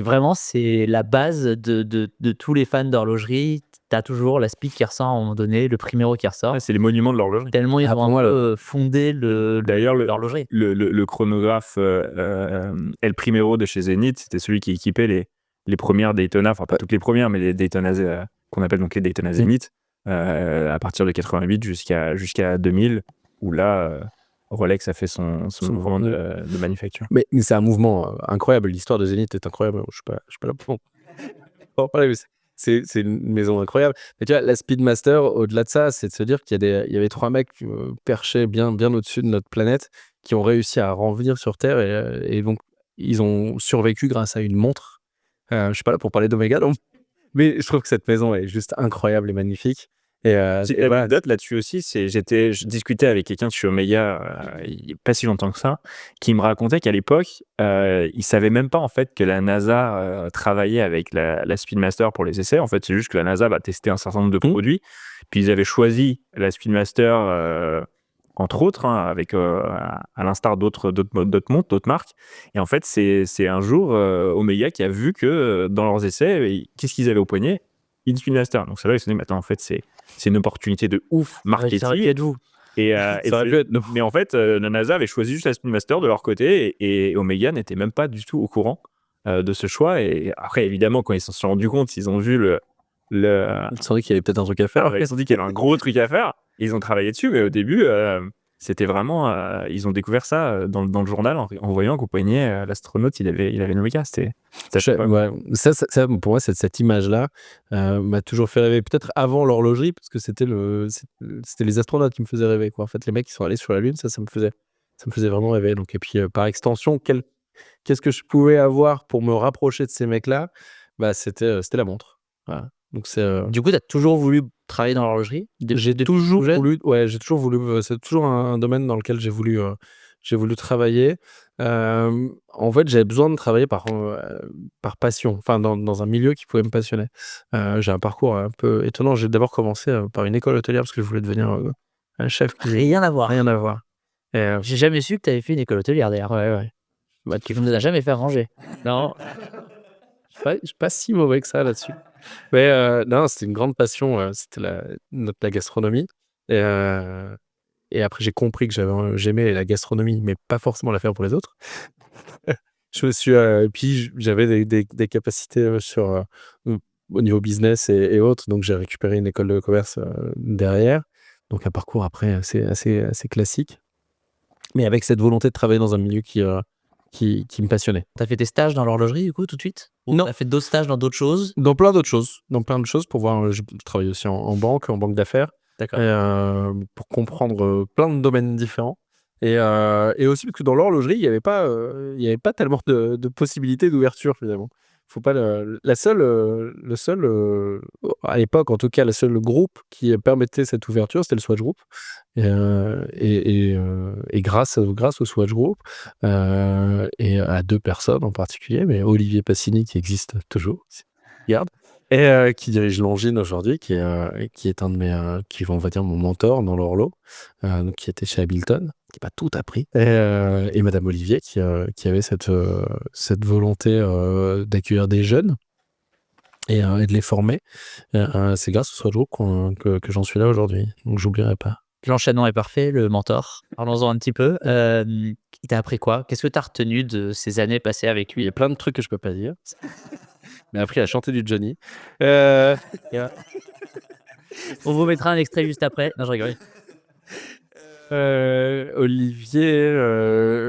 la base de tous les fans d'horlogerie. Tu as toujours la Speed qui ressort à un moment donné, le Primero qui ressort. Ouais, c'est les monuments de l'horlogerie. Tellement ils Ah, ont pour moi, fondé D'ailleurs, l'horlogerie. Le chronographe El Primero de chez Zenith, c'était celui qui équipait les premières Daytona, enfin pas toutes les premières, mais les Daytona qu'on appelle donc les Daytona Zenith, à partir de 88 jusqu'à 2000, où là, Rolex a fait son mouvement de manufacture. Mais c'est un mouvement incroyable. L'histoire de Zénith est incroyable. Je suis pas là pour en parler, mais c'est une maison incroyable. Mais tu vois, la Speedmaster, au-delà de ça, c'est de se dire qu'il y avait 3 mecs perchés bien au-dessus de notre planète qui ont réussi à revenir sur Terre et donc ils ont survécu grâce à une montre. Je suis pas là pour parler d'Omega, donc, mais je trouve que cette maison est juste incroyable et magnifique. Et voilà. L'anecdote là-dessus aussi, je discutais avec quelqu'un de chez Omega il n'y a pas si longtemps que ça, qui me racontait qu'à l'époque, il savait même pas en fait que la NASA travaillait avec la Speedmaster pour les essais. En fait, c'est juste que la NASA va tester un certain nombre de produits, puis ils avaient choisi la Speedmaster entre autres, avec à l'instar d'autres montres, d'autres marques. Et en fait, c'est un jour Omega qui a vu que dans leurs essais, qu'est-ce qu'ils avaient au poignet? Une Speedmaster. Donc c'est là ils se sont dit, mais attends, en fait, c'est une opportunité de ouf marketing. Ça aurait pu être vous. Mais en fait, la NASA avait choisi juste la Speedmaster de leur côté et Omega n'était même pas du tout au courant de ce choix. Et après, évidemment, quand ils se sont rendus compte, ils ont vu Ils se sont dit qu'il y avait peut-être un truc à faire. Après, ils se sont dit qu'il y avait un gros truc à faire. Et ils ont travaillé dessus, mais au début, c'était vraiment. Ils ont découvert ça dans le journal en voyant qu'au poignet, l'astronaute, il avait une Omega. Ouais, ça, pour moi, cette image-là m'a toujours fait rêver. Peut-être avant l'horlogerie, parce que c'était les astronautes qui me faisaient rêver, quoi. En fait, les mecs qui sont allés sur la Lune, ça me faisait vraiment rêver. Donc, et puis, par extension, qu'est-ce que je pouvais avoir pour me rapprocher de ces mecs-là? Bah, c'était la montre. Voilà. Donc, Du coup, tu as toujours voulu travailler dans l'horlogerie? j'ai toujours voulu, c'est toujours un domaine dans lequel j'ai voulu travailler. En fait, j'avais besoin de travailler par passion, enfin dans un milieu qui pouvait me passionner. J'ai un parcours un peu étonnant. J'ai d'abord commencé par une école hôtelière parce que je voulais devenir un chef. Rien à voir. Rien à voir. Et, J'ai jamais su que tu avais fait une école hôtelière d'ailleurs. ouais. Bah, Qui ne nous a jamais fait ranger. non, je suis pas si mauvais que ça là-dessus. Mais non, c'était une grande passion. C'était la gastronomie. Et après, j'ai compris que j'aimais la gastronomie, mais pas forcément la faire pour les autres. Je me suis, puis j'avais des capacités au niveau business et autres, donc j'ai récupéré une école de commerce derrière. Donc un parcours après assez classique, mais avec cette volonté de travailler dans un milieu qui me passionnait. Tu as fait tes stages dans l'horlogerie du coup tout de suite? Non. Tu as fait d'autres stages dans d'autres choses? Dans plein d'autres choses pour voir. Je travaille aussi en banque d'affaires. D'accord. Pour comprendre plein de domaines différents. Et aussi parce que dans l'horlogerie, il y avait pas tellement de possibilités d'ouverture finalement. Faut pas le seul à l'époque en tout cas, le seul groupe qui permettait cette ouverture, c'était le Swatch Group. Et grâce au Swatch Group et à 2 personnes en particulier, mais Olivier Passini qui existe toujours, regarde, et qui dirige Longines aujourd'hui, qui est un de mes, on va dire mon mentor dans l'horlo, donc qui était chez Hamilton, qui m'a tout appris, et Madame Olivier qui avait cette volonté d'accueillir des jeunes et de les former. C'est grâce au Swatch Group que j'en suis là aujourd'hui, donc j'oublierai pas. L'enchaînement est parfait, le mentor. Parlons-en un petit peu. Il t'a appris quoi? Qu'est-ce que tu as retenu de ces années passées avec Il y lui? a plein de trucs que je peux pas dire. Mais appris à chanter du Johnny. On vous mettra un extrait juste après. Non, je rigole.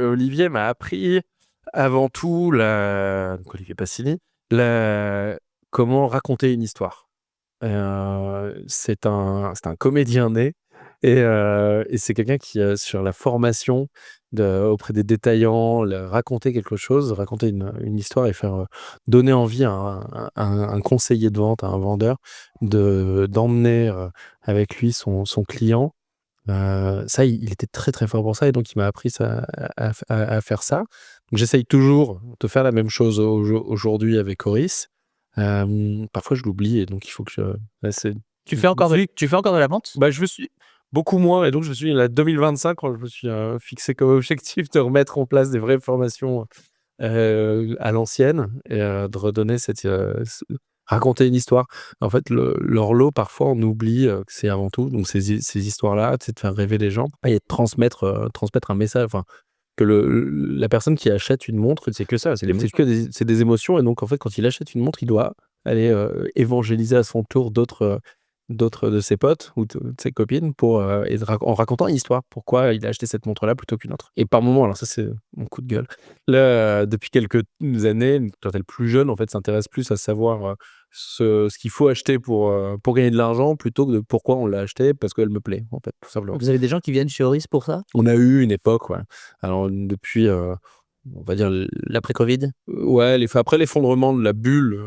Olivier m'a appris avant tout donc Olivier Passini, comment raconter une histoire. C'est un comédien né et c'est quelqu'un qui sur la formation auprès des détaillants, raconter quelque chose, raconter une histoire et faire donner envie à un conseiller de vente, à un vendeur, d'emmener avec lui son client. Ça, il était très très fort pour ça et donc il m'a appris à faire ça. Donc j'essaye toujours de faire la même chose aujourd'hui avec Horis. Parfois je l'oublie et donc il faut que Tu fais encore de la vente? je me suis beaucoup moins et donc je me suis dit, là, 2025, quand je me suis fixé comme objectif de remettre en place des vraies formations à l'ancienne et de redonner raconter une histoire. En fait, l'horloge, parfois, on oublie que c'est avant tout, donc ces histoires-là, c'est de faire rêver les gens et de transmettre un message. Enfin, que la personne qui achète une montre, C'est que ça, c'est l'émotion. c'est des émotions et donc en fait, quand il achète une montre, il doit aller évangéliser à son tour d'autres de ses potes ou de ses copines en racontant une histoire, pourquoi il a acheté cette montre-là plutôt qu'une autre. Et par moment, alors ça c'est mon coup de gueule, là, depuis quelques années, quand elle est plus jeune, en fait, s'intéresse plus à savoir ce qu'il faut acheter pour gagner de l'argent plutôt que de pourquoi on l'a acheté, parce qu'elle me plaît, en fait, tout simplement. Vous avez des gens qui viennent chez Horis pour ça? On a eu une époque, ouais. Alors depuis, on va dire, L'après-Covid? ouais, après l'effondrement de la bulle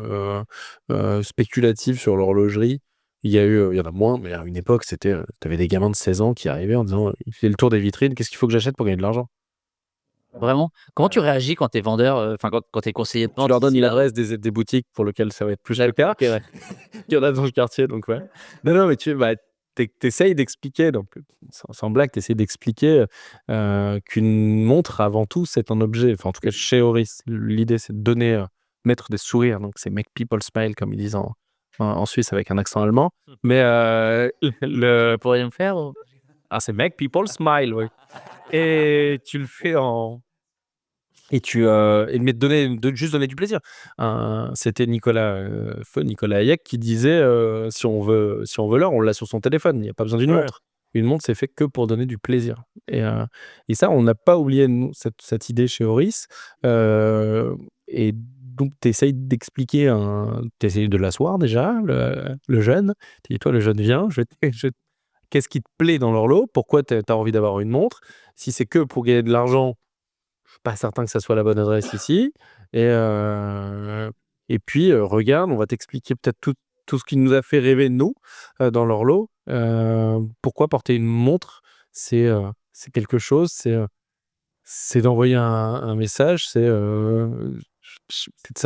spéculative sur l'horlogerie, il y en a moins, mais à une époque, c'était, t'avais des gamins de 16 ans qui arrivaient en disant, ils faisaient le tour des vitrines, qu'est-ce qu'il faut que j'achète pour gagner de l'argent? Vraiment? Comment tu réagis quand tu es vendeur, enfin quand tu es conseiller de Tu vente leur donnes ici, là? l'adresse des boutiques pour lesquelles ça va être plus le cas. OK, ouais. Il y en a dans le quartier, donc ouais. Non, mais t'essayes d'expliquer, donc sans blague, t'essayes d'expliquer qu'une montre, avant tout, c'est un objet. Enfin, en tout cas, chez Horis, l'idée, c'est de donner, mettre des sourires. Donc, c'est make people smile, comme ils disent en Suisse avec un accent allemand. Mais Tu pourrais me faire ou? c'est make people smile, oui. Et tu le fais mais juste donner du plaisir. C'était feu Nicolas Hayek qui disait si on veut l'heure, on l'a sur son téléphone. Il n'y a pas besoin d'une montre. Une montre, c'est fait que pour donner du plaisir. Et ça, on n'a pas oublié cette idée chez Horis. Et donc, tu essayes d'expliquer, tu essayes de l'asseoir déjà, le jeune. Tu dis, toi, le jeune, viens, qu'est-ce qui te plaît dans l'horloge? Pourquoi tu as envie d'avoir une montre? Si c'est que pour gagner de l'argent, je suis pas certain que ça soit la bonne adresse ici. Et puis, regarde, on va t'expliquer peut-être tout ce qui nous a fait rêver, nous, dans l'horloge. Pourquoi porter une montre, c'est quelque chose, c'est d'envoyer un message, ça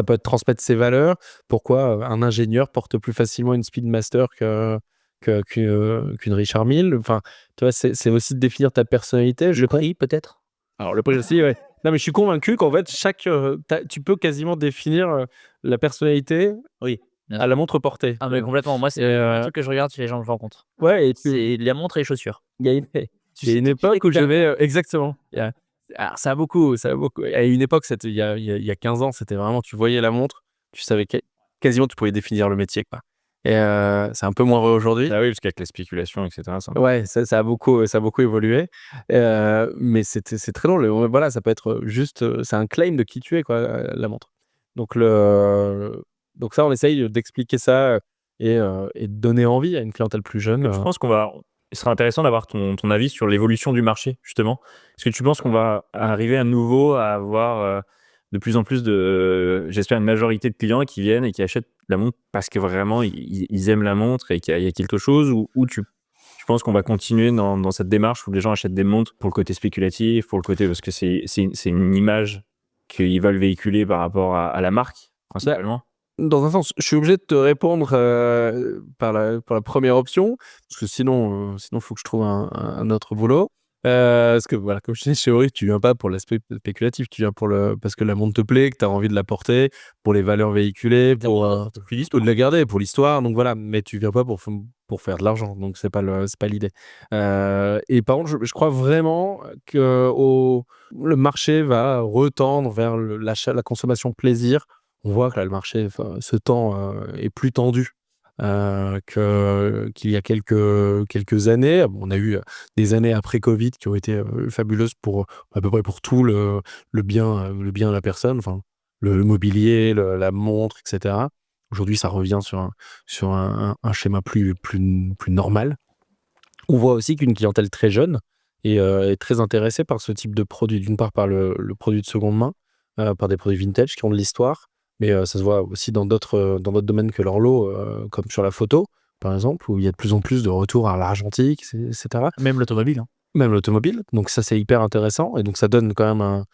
peut être transmettre ses valeurs. Pourquoi un ingénieur porte plus facilement une Speedmaster qu'une Richard Mille. Enfin, tu vois, c'est aussi de définir ta personnalité. Le prix peut-être? Alors le prix aussi, ouais. Non, mais je suis convaincu qu'en fait, tu peux quasiment définir la personnalité Oui, bien à sûr. la montre portée. Ah mais complètement, moi c'est un truc que je regarde chez les gens que je rencontre. Ouais, et C'est la montre et les chaussures. il y a une époque où j'avais exactement. Alors ça a beaucoup. À une époque, c'était il y a 15 ans, c'était vraiment, tu voyais la montre, tu savais quasiment, tu pouvais définir le métier, quoi. Et c'est un peu moins vrai aujourd'hui. Ah oui, parce qu'avec les spéculations, etc. Ouais, ça a beaucoup évolué. Mais c'est très drôle. Voilà, ça peut être juste, c'est un claim de qui tu es, quoi, la montre. Donc ça, on essaye d'expliquer ça et de donner envie à une clientèle plus jeune. Je pense il sera intéressant d'avoir ton avis sur l'évolution du marché, justement. Est-ce que tu penses qu'on va arriver à nouveau à avoir de plus en plus j'espère, une majorité de clients qui viennent et qui achètent la montre parce que vraiment ils aiment la montre et qu'il y a quelque chose, ou tu penses qu'on va continuer dans cette démarche où les gens achètent des montres pour le côté spéculatif, pour le côté parce que c'est une image qu'ils veulent véhiculer par rapport à la marque, principalement? Dans un sens, je suis obligé de te répondre par la première option, parce que sinon, il faut que je trouve un autre boulot. Parce que voilà, comme je disais, chez Ori, tu viens pas pour l'aspect spéculatif, tu viens parce que la montre te plaît, que tu as envie de la porter, pour les valeurs véhiculées, pour de la garder, pour l'histoire. Donc voilà, mais tu viens pas pour faire de l'argent, donc c'est pas l'idée. Et par contre, je crois vraiment que le marché va retendre vers l'achat, la consommation plaisir. On voit que là, le marché se tend, est plus tendu qu'il y a quelques années. On a eu des années après Covid qui ont été fabuleuses pour à peu près pour tout le bien de la personne, enfin le mobilier, la montre, etc. Aujourd'hui, ça revient sur un schéma plus normal. On voit aussi qu'une clientèle très jeune est très intéressé par ce type de produit. D'une part par le produit de seconde main, par des produits vintage qui ont de l'histoire, mais ça se voit aussi dans d'autres domaines que l'horlo, comme sur la photo, par exemple, où il y a de plus en plus de retours à l'argentique, etc. Même l'automobile. Hein. Même l'automobile. Donc ça, c'est hyper intéressant. Et donc ça donne quand même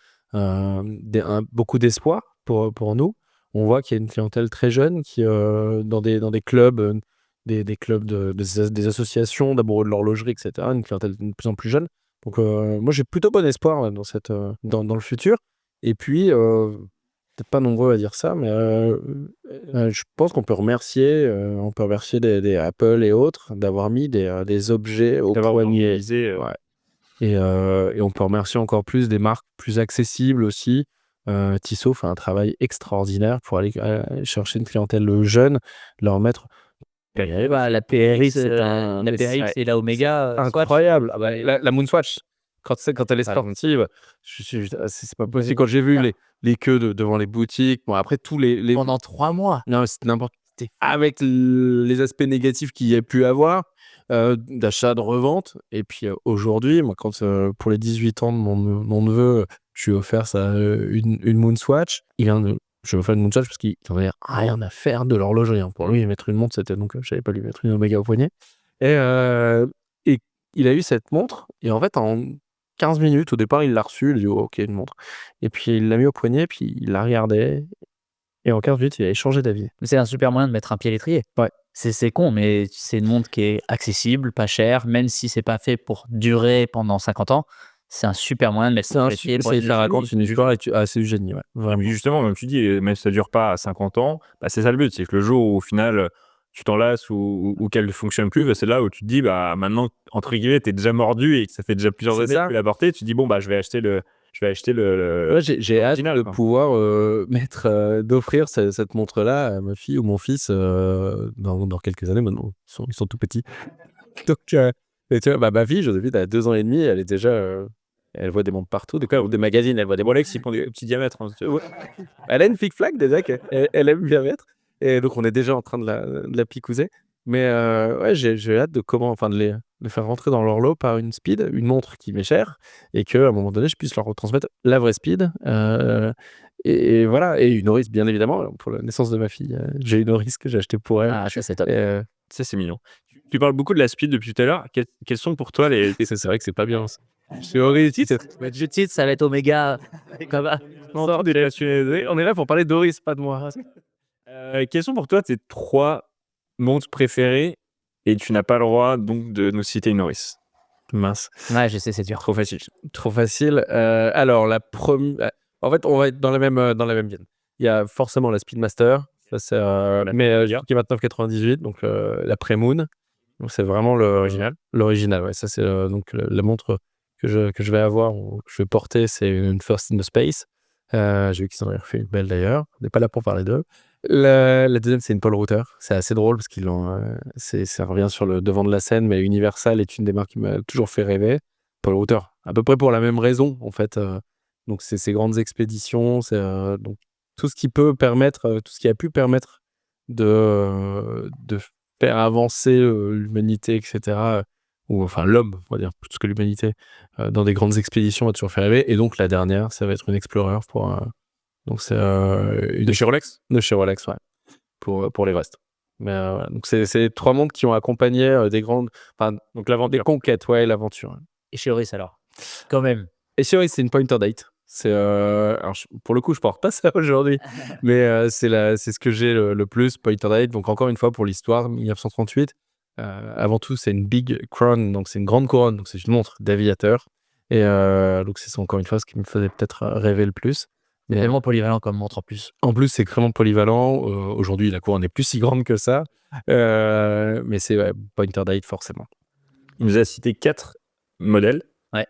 beaucoup d'espoir pour nous. On voit qu'il y a une clientèle très jeune qui, dans des clubs, des clubs des associations d'amoureux de l'horlogerie, etc., une clientèle de plus en plus jeune. Donc moi, j'ai plutôt bon espoir dans le futur. Et puis, peut-être pas nombreux à dire ça, mais je pense qu'on peut remercier des Apple et autres d'avoir mis des objets au poignet. Organisé, Ouais. Et on peut remercier encore plus des marques plus accessibles aussi. Tissot fait un travail extraordinaire pour aller chercher une clientèle jeune, leur mettre La PRX, la PRX et la Omega. incroyable. Ah bah, la Moonswatch, quand elle est Voilà. sortie, c'est pas possible. Quand j'ai vu les queues devant les boutiques, bon, après tous les Pendant 3 mois. non, c'était n'importe quoi. Avec les aspects négatifs qu'il y a pu avoir, d'achat, de revente. Et puis aujourd'hui, moi, quand pour les 18 ans de mon neveu, je lui ai offert une Moonswatch. Je lui ai offert une Moonswatch parce qu'il n'en avait rien à faire de l'horlogerie. Hein. Pour lui, mettre une montre, c'était donc je savais pas lui mettre une Omega au poignet. Et il a eu cette montre. Et en fait, en 15 minutes, au départ, il l'a reçue. Il a dit oh, ok, une montre. Et puis il l'a mis au poignet, puis il la regardait. Et en 15 minutes, il avait changé d'avis. Mais c'est un super moyen de mettre un pied à l'étrier. Ouais. C'est con, mais c'est une montre qui est accessible, pas chère, même si c'est pas fait pour durer pendant 50 ans. C'est un super moyen de mettre un pied à l'étrier. pour être Ça raconte joli. une histoire assez du génie, ouais. Vraiment. Mais justement, comme tu dis, même si ça dure pas à 50 ans, bah, c'est ça le but. C'est que le jour où, au final, tu t'en lasses ou qu'elle ne fonctionne plus, bah, c'est là où tu te dis, bah, maintenant, entre guillemets, tu es déjà mordu et que ça fait déjà plusieurs C'est années ça. que tu l'as porté. Tu te dis, bon, bah, je vais acheter le Ouais, j'ai hâte l'original, de quoi. pouvoir d'offrir cette montre-là à ma fille ou mon fils dans quelques années. Maintenant, ils sont tout petits. Donc, et tu vois, ma fille, Joséphine, elle a 2 ans et demi, elle est déjà... elle voit des montres partout, des magazines, elle voit des montres. Rolex, ils font des petits diamètres. Hein. Ouais. Elle a une flic-flac déjà qu'elle aime bien mettre. Et donc, on est déjà en train de la picouser. Mais ouais, j'ai hâte de les faire rentrer dans leur lot par une Speed, une montre qui m'est chère, et qu'à un moment donné, je puisse leur retransmettre la vraie Speed. Et voilà, et une Oris, bien évidemment. Pour la naissance de ma fille, j'ai une Oris que j'ai achetée pour elle. Ah, ça, c'est top. Et, Ça, c'est mignon. Tu parles beaucoup de la Speed depuis tout à l'heure. Quels sont pour toi les... c'est vrai que c'est pas bien. Ça. Chez Oris, Je titre, ça va être Omega. Comme ça. on est là pour parler d'Oris, pas de moi. Quels sont pour toi tes 3 montres préférées et tu n'as pas le droit donc de nous citer une Oris? Mince. Ouais, je sais, c'est dur. Trop facile. Trop facile. Alors, la première... En fait, on va être dans la même veine. Il y a forcément la Speedmaster, ça c'est, qui est 29,98, donc la Premoon. Donc c'est vraiment Original. l'original. Ouais, ça c'est donc la montre que je vais avoir, ou que je vais porter, c'est une First in the Space. J'ai vu qu'ils en avaient refait une belle d'ailleurs. On n'est pas là pour parler d'eux. La deuxième, c'est une Paul Router. C'est assez drôle parce qu'ils l'ont. Ça revient sur le devant de la scène, mais Universal est une des marques qui m'a toujours fait rêver. Paul Router, à peu près pour la même raison en fait. Donc c'est ces grandes expéditions, c'est donc tout ce qui peut permettre, tout ce qui a pu permettre de faire avancer l'humanité, etc. Ou enfin l'homme, on va dire plus que l'humanité, dans des grandes expéditions a toujours fait rêver. Et donc la dernière, ça va être une Explorer pour donc c'est une De chez Rolex? de chez Rolex, ouais, pour l'Everest. Mais voilà. Donc c'est 3 montres qui ont accompagné des grandes, enfin Donc des l'aventure. conquêtes, ouais, l'aventure. Et chez Oris, alors. Quand même. Et chez Oris, c'est une pointer date. C'est alors pour le coup, je porte pas ça aujourd'hui, mais c'est ce que j'ai le plus, pointer date. Donc encore une fois pour l'histoire, 1938. Avant tout, c'est une big crown, donc c'est une grande couronne, donc c'est une montre d'aviateur. Et donc c'est encore une fois ce qui me faisait peut-être rêver le plus. C'est tellement polyvalent comme montre en plus. En plus, c'est extrêmement polyvalent. Aujourd'hui, la couronne n'est plus si grande que ça, mais c'est pointer date forcément. Il nous a cité 4 modèles. Ouais.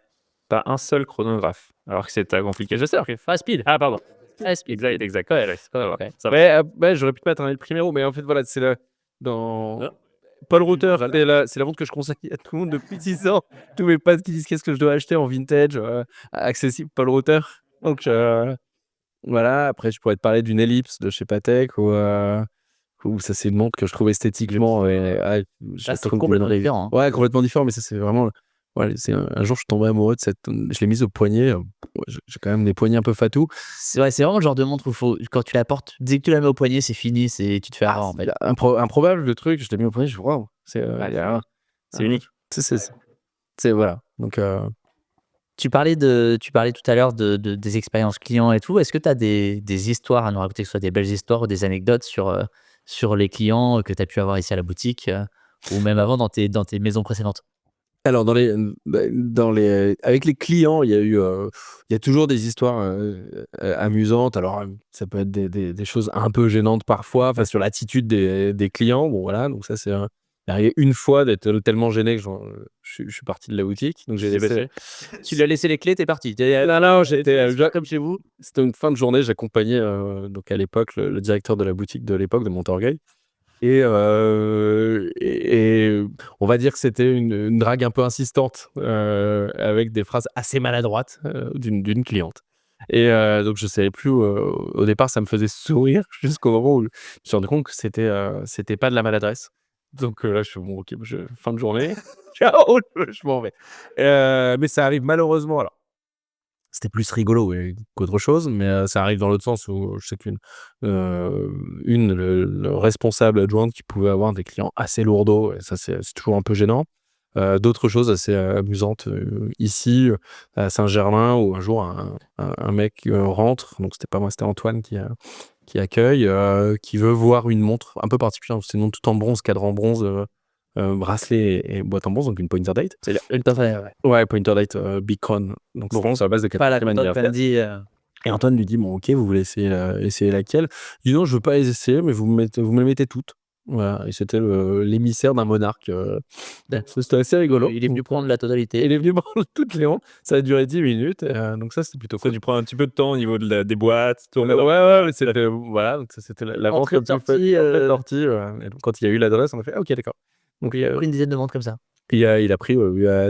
Pas un seul chronographe. Alors que c'est compliqué. Je sais. Ok, Fast Speed. Ah, pardon. Fast Speed. Exact. Ouais, Ouais, ça va. ok. Ça va. Ouais, j'aurais pu te mettre un El Primero, mais en fait, voilà, c'est dans Ah. Paul Router, c'est la montre que je conseille à tout le monde depuis 10 ans. Tous mes potes qui disent qu'est-ce que je dois acheter en vintage, accessible Paul Router. Donc voilà, après je pourrais te parler d'une Ellipse de chez Patek ou ça c'est une montre que je trouve esthétiquement je Ça, c'est trouve complètement d'une- différent. Hein. Ouais, complètement différent, mais ça c'est vraiment Ouais, un jour, je suis tombé amoureux de cette. Je l'ai mise au poignet. Ouais, j'ai quand même des poignets un peu fatou. C'est vraiment le genre de montre où quand tu la portes, dès que tu la mets au poignet, c'est fini, tu te fais avoir en fait. Improbable le truc. Je l'ai mis au poignet. Je suis waouh. C'est unique. Voilà. Donc, Tu parlais tout à l'heure des expériences clients et tout. Est-ce que tu as des histoires à nous raconter, que ce soit des belles histoires ou des anecdotes sur les clients que tu as pu avoir ici à la boutique ou même avant dans tes maisons précédentes? alors avec les clients, il y a toujours des histoires amusantes. Alors, ça peut être des choses un peu gênantes parfois, enfin sur l'attitude des clients. Bon voilà, donc ça c'est il est arrivé une fois d'être tellement gêné que je suis parti de la boutique. Donc j'ai laissé. Tu lui as laissé les clés, t'es parti. Non, j'étais Comme chez vous. c'était une fin de journée, j'accompagnais donc à l'époque le directeur de la boutique de l'époque de Montorgueil. Et on va dire que c'était une drague un peu insistante avec des phrases assez maladroites d'une cliente. Donc je savais plus. Au départ, ça me faisait sourire jusqu'au moment où je me suis rendu compte que c'était pas de la maladresse. Donc là, je suis bon, ok, fin de journée, ciao, je m'en vais. Mais ça arrive malheureusement. Alors, c'était plus rigolo qu'autre chose, mais ça arrive dans l'autre sens où je sais le responsable adjointe qui pouvait avoir des clients assez lourdeaux et ça c'est toujours un peu gênant. D'autres choses assez amusantes ici à Saint-Germain où un jour un mec rentre, donc c'était pas moi, c'était Antoine qui accueille, qui veut voir une montre un peu particulière. C'est une montre tout en bronze, cadre en bronze, bracelet et boîte en bronze, donc une Pointer Date. C'est ultra fan, ouais. Ouais, Pointer Date Beacon, donc bronze à la base de Pas la 4e Contour anniversaire. Candy. Et Antoine lui dit bon, ok, vous voulez essayer laquelle? Il dit non, je veux pas les essayer, mais vous me les mettez toutes. Voilà, et c'était l'émissaire d'un monarque. C'était assez rigolo. Il est venu prendre la totalité. Il est venu prendre toutes les montres. Ça a duré 10 minutes, donc ça c'était plutôt Ça cool. tu prends un petit peu de temps au niveau des boîtes. Ouais, mais c'était voilà, donc ça c'était la vente Entrée, comme tu fais. sortie, Sortie, et donc quand il y a eu l'adresse, on a fait ah, ok, d'accord. Donc J'ai pris une dizaine de montres comme ça. il a pris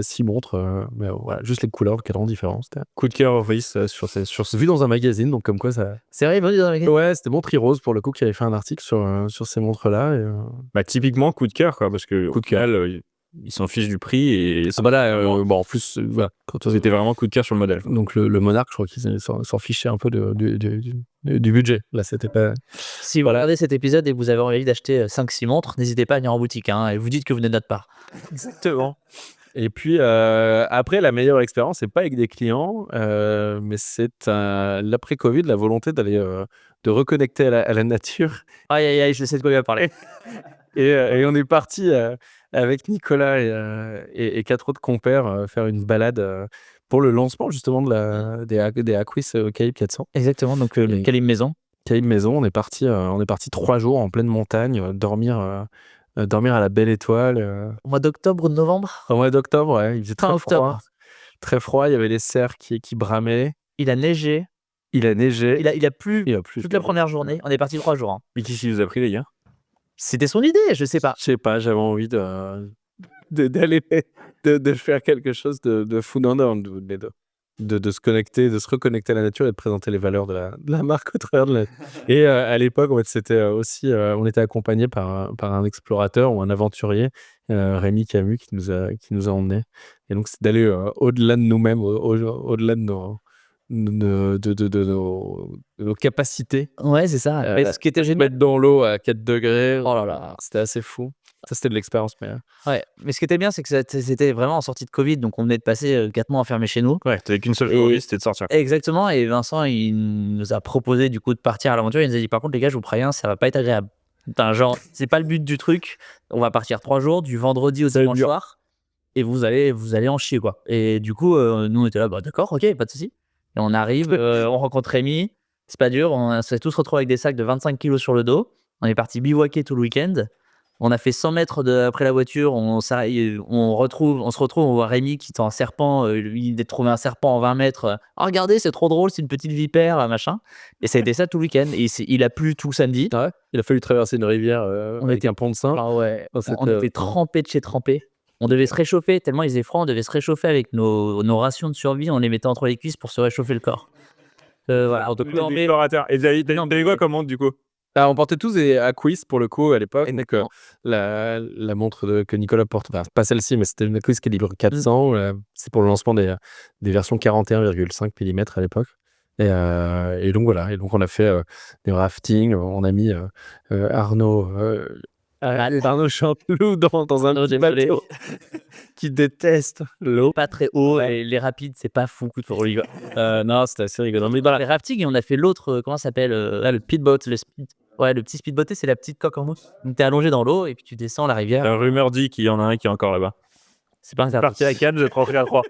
6 montres, mais voilà, juste les couleurs, le cadran différent. C'était Coup de cœur, Maurice, vu dans un magazine, donc comme quoi ça. C'est vrai, vendu dans la magasin. Ouais, c'était Montre Rose pour le coup qui avait fait un article sur ces montres-là. bah, typiquement coup de cœur, quoi, parce que Coup au de cœur. final, ils s'en fichent du prix et Ah bah là, bon, en plus, voilà. c'était vraiment coup de cœur sur le modèle. Donc le monarque, je crois qu'ils s'en fichaient un peu du budget. Là, c'était pas. Si vous regardez cet épisode et que vous avez envie d'acheter 5-6 montres, n'hésitez pas à venir en boutique et vous dites que vous venez de notre part. Exactement. Et puis après, la meilleure expérience, c'est pas avec des clients, mais c'est l'après-Covid, la volonté de reconnecter à la nature. Aïe, aïe, aïe, je sais de quoi il va parler. Et on est parti avec Nicolas et 4 autres compères faire une balade pour le lancement justement des Aquis Calibre 400. Exactement, donc Et- Calibre Maison. Calibre Maison, on est parti 3 jours en pleine montagne, dormir à la belle étoile. Au mois d'octobre ou de novembre. Au mois d'octobre, ouais, il faisait Fin très octobre. froid. Très froid, il y avait les cerfs qui bramaient. Il a neigé. Il a neigé. Il a plu Il a plu. toute la première journée. On est parti 3 jours. Mais qui s'y vous a pris, les gars? C'était son idée, je sais pas. Je sais pas, j'avais envie d'aller de faire quelque chose de fou. Non, mais de se connecter, de se reconnecter à la nature et de présenter les valeurs de la marque au travers de la. Et à l'époque, en fait, c'était aussi, on était accompagné par un explorateur ou un aventurier, Rémi Camus, qui nous a emmenés. Et donc, c'est d'aller au-delà de nous-mêmes, au-delà de nos capacités. Ouais, c'est ça. Mais ce qui était Se génial. mettre dans l'eau à 4 degrés. Oh là là. C'était assez fou. Ça, c'était de l'expérience. Mais Ouais, mais ce qui était bien, c'est que c'était vraiment en sortie de Covid, donc on venait de passer 4 mois enfermés chez nous. Ouais, t'avais qu'une seule Et- chose, c'était de sortir. Exactement, et Vincent, il nous a proposé du coup de partir à l'aventure. Il nous a dit par contre, les gars, je vous préviens, ça va pas être agréable. Enfin, genre, c'est pas le but du truc. On va partir 3 jours, du vendredi au Ça va être dimanche dur. soir, et vous allez en chier, quoi. Et du coup, nous, on était là, bah d'accord, ok, pas de souci. Et on arrive, on rencontre Rémi, c'est pas dur, on s'est tous retrouvés avec des sacs de 25 kilos sur le dos. On est parti bivouaquer tout le week-end. On a fait 100 mètres après la voiture, on se retrouve, on voit Rémi qui tend un serpent, il a trouvé un serpent en 20 mètres. Ah, regardez, c'est trop drôle, c'est une petite vipère, machin. Et ça a été ça tout le week-end. Et il a plu tout samedi. Ouais, il a fallu traverser une rivière On avec était- un pont de Saint. Ah ouais, Oh, on c'était- était trempés de chez trempés. On devait se réchauffer, tellement il faisait froid, on devait se réchauffer avec nos rations de survie, on les mettait entre les cuisses pour se réchauffer le corps. Voilà, on Des dormait. explorateurs. Et t'avais quoi comme montre, du coup? Ah, on portait tous des Aquis pour le coup à l'époque. Donc, Exactement. la montre que Nicolas porte, enfin, pas celle-ci, mais c'était une Aquis calibre 400. C'est pour le lancement des versions 41,5 mm à l'époque. Et donc voilà. Et donc, on a fait des raftings. On a mis Arnaud. Arnaud Chanteloup dans un Non, petit désolé. bateau qui déteste l'eau. Pas très haut et les rapides, c'est pas fou pour lui. Non, c'était assez rigolo. Mais Dans voilà. les raftings, et on a fait l'autre, comment ça s'appelle le speedboat. Ouais, le petit speedboaté, c'est la petite coque en mousse. Donc, t'es allongé dans l'eau et puis tu descends la rivière. La rumeur dit qu'il y en a un qui est encore là-bas. C'est pas C'est interdit. parti à Cannes, je te rentrer à 3.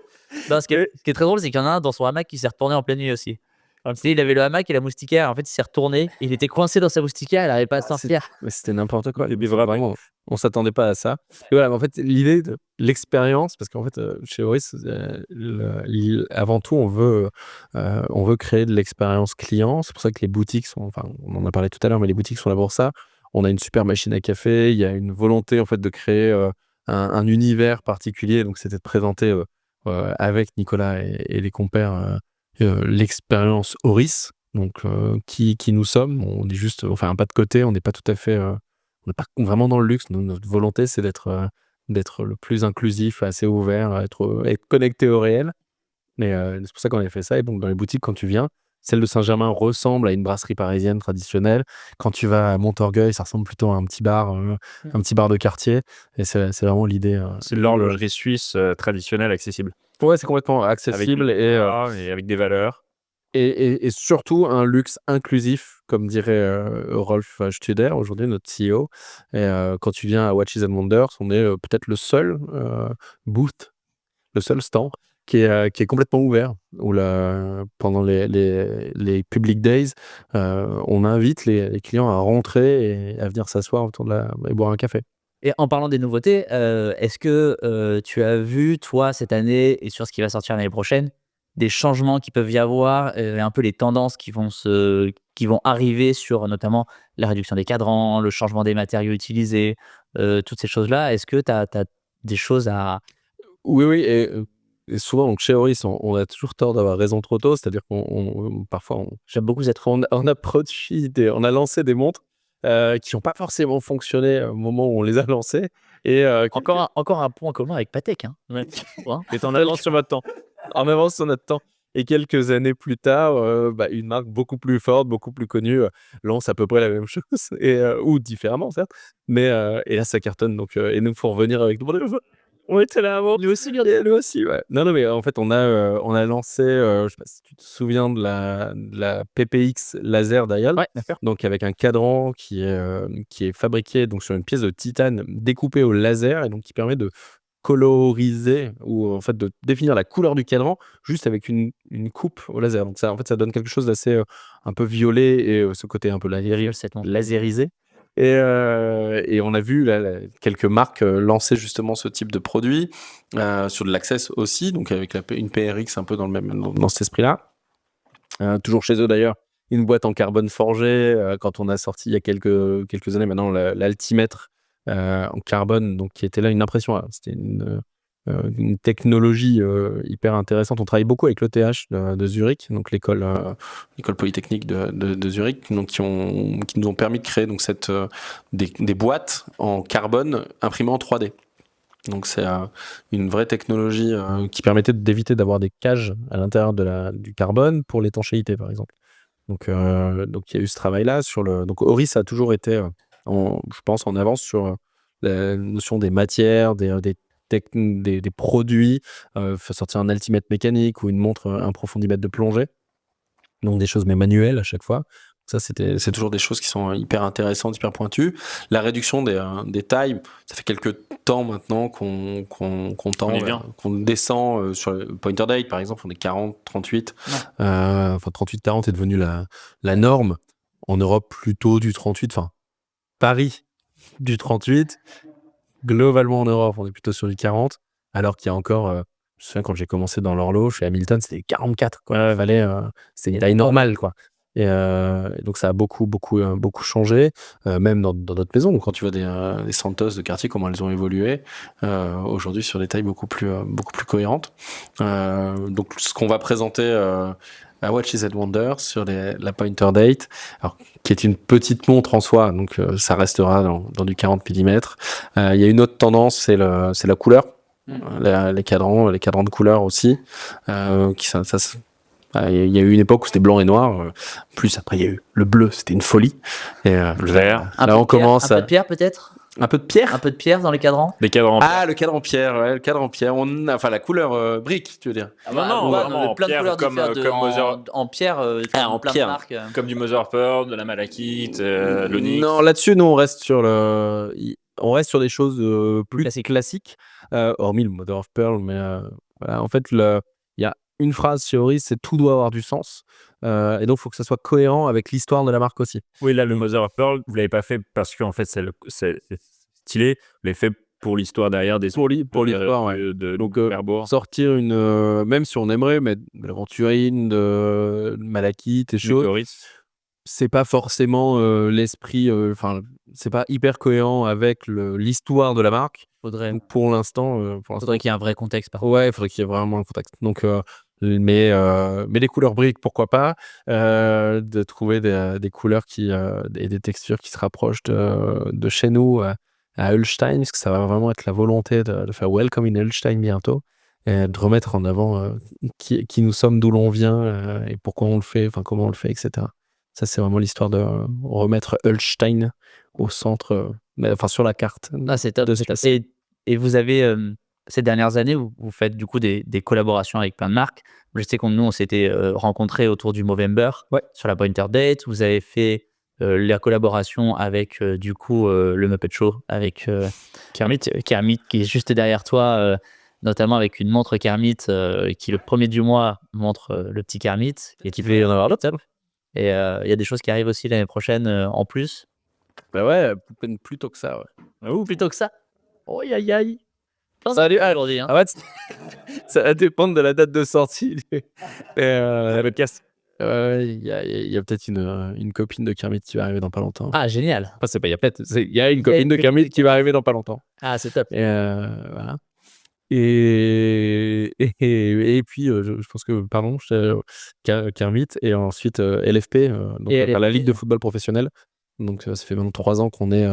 Non, ce qui est très drôle, c'est qu'il y en a un dans son hamac qui s'est retourné en pleine nuit aussi. Tu sais, il avait le hamac et la moustiquaire. En fait, il s'est retourné. Il était coincé dans sa moustiquaire. Il n'arrivait pas à sortir. Mais c'était n'importe quoi. Des bivraps. Vraiment, on s'attendait pas à ça. Et voilà, mais en fait, l'idée de l'expérience, parce qu'en fait, chez Oris, avant tout, on veut créer de l'expérience client. C'est pour ça que les boutiques sont, enfin, on en a parlé tout à l'heure, mais les boutiques sont là pour ça. On a une super machine à café. Il y a une volonté, en fait, de créer un univers particulier. Donc, c'était de présenter avec Nicolas et les compères l'expérience Oris. Donc, qui nous sommes. On est juste, on fait un pas de côté. On n'est pas tout à fait, on n'est pas vraiment dans le luxe. Notre volonté, c'est d'être le plus inclusif, assez ouvert, être connecté au réel. Mais c'est pour ça qu'on a fait ça. Et donc, dans les boutiques, quand tu viens, celle de Saint-Germain ressemble à une brasserie parisienne traditionnelle. Quand tu vas à Montorgueil, ça ressemble plutôt à un petit bar de quartier. Et c'est vraiment l'idée. C'est l'horlogerie suisse traditionnelle, accessible. Ouais, c'est complètement accessible et avec des valeurs. et surtout un luxe inclusif, comme dirait Rolf Studer, aujourd'hui notre CEO. Et quand tu viens à Watches and Wonders, on est peut-être le seul booth, le seul stand qui est complètement ouvert, où pendant les public days, on invite les clients à rentrer et à venir s'asseoir et boire un café. Et en parlant des nouveautés, est-ce que tu as vu, toi, cette année et sur ce qui va sortir l'année prochaine, des changements qui peuvent y avoir, et un peu les tendances qui vont arriver sur notamment la réduction des cadrans, le changement des matériaux utilisés, toutes ces choses-là? Est-ce que tu as des choses à... Oui, et souvent, donc, chez Oris, on a toujours tort d'avoir raison trop tôt, c'est-à-dire parfois, J'aime beaucoup cette... on a lancé des montres qui n'ont pas forcément fonctionné au moment où on les a lancées. Et Encore un point commun avec Patek, hein. Ouais. Et t'en avances sur votre temps. en avance sur notre temps. Et quelques années plus tard, une marque beaucoup plus forte, beaucoup plus connue, lance à peu près la même chose, ou différemment, certes. Mais et là, ça cartonne. Donc, et nous, il faut revenir avec nous. On était là avant. Nous aussi, ouais. Non, mais en fait, on a lancé, je sais pas si tu te souviens de la PPX laser Dial. Ouais, d'accord. Donc, avec un cadran qui est fabriqué donc, sur une pièce de titane découpée au laser et donc qui permet de coloriser ou en fait de définir la couleur du cadran juste avec une coupe au laser. Donc ça, en fait, ça donne quelque chose d'assez un peu violet et ce côté un peu lasérisé. Et on a vu quelques marques lancer justement ce type de produit sur de l'Access aussi, donc avec une PRX un peu dans cet esprit-là. Toujours chez eux d'ailleurs, une boîte en carbone forgé quand on a sorti il y a quelques années maintenant l'altimètre en carbone, donc qui était là une impression. C'était une technologie hyper intéressante. On travaille beaucoup avec l'ETH de Zurich, donc l'école polytechnique de Zurich, donc qui nous ont permis de créer donc des boîtes en carbone imprimées en 3D. Donc c'est une vraie technologie qui permettait d'éviter d'avoir des cages à l'intérieur du carbone pour l'étanchéité, par exemple. Donc il y a eu ce travail-là donc Oris a toujours été je pense en avance sur la notion des matières, des produits, faire sortir un altimètre mécanique ou une montre, un profondimètre de plongée. Donc des choses mais manuelles à chaque fois. Ça, c'est toujours des choses qui sont hyper intéressantes, hyper pointues. La réduction des tailles, ça fait quelques temps maintenant qu'on descend sur le pointer date, par exemple, on est 40, 38. Enfin, 38-40 est devenu la norme. En Europe, plutôt du 38. Enfin, Paris, du 38. Globalement, en Europe, on est plutôt sur du 40. Alors qu'il y a encore... je me souviens, quand j'ai commencé dans l'horloge, chez Hamilton, c'était 44. Quoi. C'est une taille normale, quoi. Et donc ça a beaucoup changé, même dans notre maison. Donc quand tu vois des Santos de quartier, comment elles ont évolué aujourd'hui sur des tailles beaucoup plus cohérentes. Donc ce qu'on va présenter à Watches and Wonders sur la Pointer Date, alors, qui est une petite montre en soi, donc ça restera dans du 40 mm. Il y a une autre tendance, c'est la couleur, les cadrans de couleur aussi. Il y a eu une époque où c'était blanc et noir. Plus après, il y a eu le bleu, c'était une folie. Et Le vert. Un là, peu on de pierre, commence un à peu de pierre peut-être. un peu de pierre. Un peu de pierre dans les cadrans. Des cadrans. Ah, le cadre en pierre, ouais, le cadre en pierre. Enfin, la couleur brique, tu veux dire. Non, vraiment en plein de pierre, couleurs comme, différentes comme Mother- en pierre. En plein pierre. de marques. Comme du Mother of Pearl, de la malachite, l'onyx. Non, là-dessus, nous, on reste sur des choses plus classiques, hormis le Mother of Pearl. Mais voilà, en fait, il y a une phrase chez Oris, c'est tout doit avoir du sens. Et donc, il faut que ça soit cohérent avec l'histoire de la marque aussi. Oui, là, le Mother of Pearl, vous l'avez pas fait parce qu'en fait, c'est stylé. Vous l'avez fait pour l'histoire derrière des Pour l'histoire, ouais. Donc, Donc, Verbourg. sortir même si on aimerait mettre de l'aventurine, de malachite et choses, Oris. c'est pas forcément l'esprit, enfin, c'est pas hyper cohérent avec l'histoire de la marque. Faudrait Donc, pour l'instant, qu'il y ait un vrai contexte. Par contre. ouais, il faudrait qu'il y ait vraiment un contexte. Donc, mais les couleurs briques, pourquoi pas, de trouver des couleurs et des textures qui se rapprochent de chez nous à Holstein, parce que ça va vraiment être la volonté de faire Welcome in Holstein bientôt, et de remettre en avant qui nous sommes, d'où l'on vient, et pourquoi on le fait, enfin comment on le fait, etc. Ça, c'est vraiment l'histoire de remettre Holstein au centre, enfin sur la carte. Ah, c'est top. De cette place. Et vous avez, ces dernières années, vous faites du coup des collaborations avec plein de marques. Je sais nous, on s'était rencontrés autour du Movember sur la Pointer Date. Vous avez fait la collaboration avec du coup le Muppet Show avec Kermit, qui est juste derrière toi, notamment avec une montre Kermit qui, le 1er du mois, montre le petit Kermit. Et qui fait en avoir d'autres. Et il y a des choses qui arrivent aussi l'année prochaine en plus. Bah ouais, plutôt que ça, ouais. Ou plutôt que ça. Oh, aïe, aïe. Salut, Aujourd'hui, hein. Ah ouais, ça va dépendre de la date de sortie. La podcast. Il y a peut-être une copine de Kermit qui va arriver dans pas longtemps. Ah, génial. Enfin, c'est pas, il y a une copine de Kermit qui va arriver dans pas longtemps. Ah, c'est top. Et voilà. Et puis, je pense que, pardon, Kermit et ensuite LFP, donc la Ligue de football professionnel. Donc, ça fait maintenant 3 ans qu'on est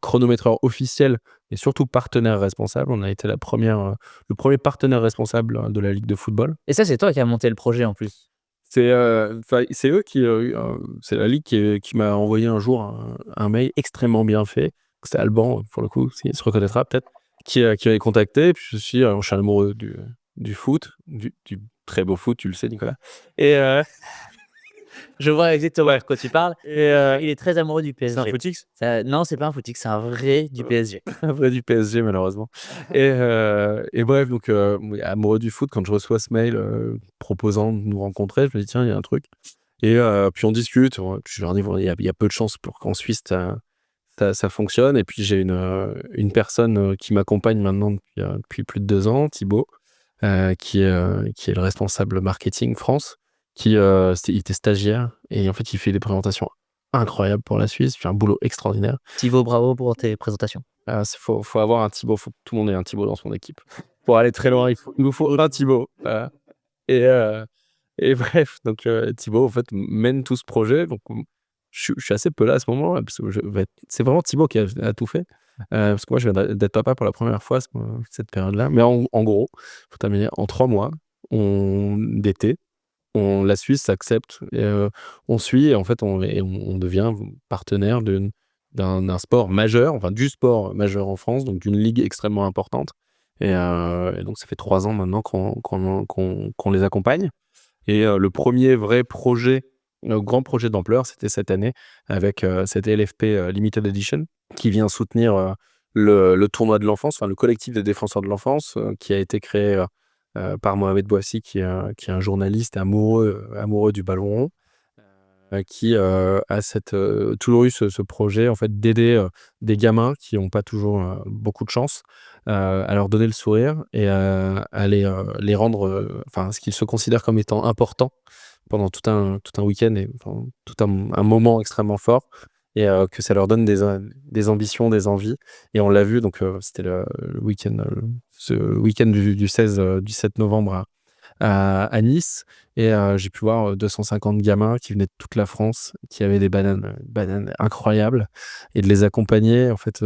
chronométreur officiel et surtout partenaire responsable. On a été le premier partenaire responsable de la Ligue de football. Et ça, c'est toi qui as monté le projet en plus. C'est eux c'est la Ligue qui m'a envoyé un jour un mail extrêmement bien fait. C'est Alban, pour le coup, il se reconnaîtra peut-être, qui m'avait contacté. Puis je suis amoureux du foot, du très beau foot, tu le sais, Nicolas. Et Je vois exactement de quoi tu parles. Et Il est très amoureux du PSG. C'est un footix? Non, c'est pas un footix, c'est un vrai du PSG. un vrai du PSG, malheureusement. Et bref, donc amoureux du foot, quand je reçois ce mail proposant de nous rencontrer, je me dis tiens, il y a un truc. Et puis on discute. Je leur dis il y a peu de chances pour qu'en Suisse ça fonctionne. Et puis j'ai une personne qui m'accompagne maintenant depuis plus de 2 ans, Thibaut, qui est le responsable marketing France, il était stagiaire et en fait il fait des présentations incroyables pour la Suisse, il fait un boulot extraordinaire. Thibaut, bravo pour tes présentations. Faut avoir un Thibaut, faut que tout le monde ait un Thibaut dans son équipe. Pour aller très loin, il nous faut un Thibaut. Et bref, donc Thibaut en fait mène tout ce projet. Donc je suis assez peu là à ce moment-là parce que c'est vraiment Thibaut qui a tout fait. Parce que moi je viens d'être papa pour la première fois cette période-là. Mais en gros, faut terminer en 3 mois d'été. La Suisse accepte, on suit et en fait on devient partenaire d'un sport majeur, enfin du sport majeur en France, donc d'une ligue extrêmement importante. Et donc ça fait 3 ans maintenant qu'on les accompagne. Et le premier vrai projet, grand projet d'ampleur, c'était cette année avec cette LFP Limited Edition qui vient soutenir le tournoi de l'enfance, enfin le collectif des défenseurs de l'enfance qui a été créé par Mohamed Bouassi, qui est un journaliste amoureux du ballon rond, qui a toujours eu ce projet en fait d'aider des gamins qui n'ont pas toujours beaucoup de chance, à leur donner le sourire et à les rendre, enfin ce qu'ils se considèrent comme étant importants pendant tout un week-end et tout un moment extrêmement fort. Et que ça leur donne des ambitions, des envies. Et on l'a vu, donc c'était le week-end, ce week-end du 17 novembre à Nice et j'ai pu voir 250 gamins qui venaient de toute la France, qui avaient des bananes incroyables et de les accompagner en fait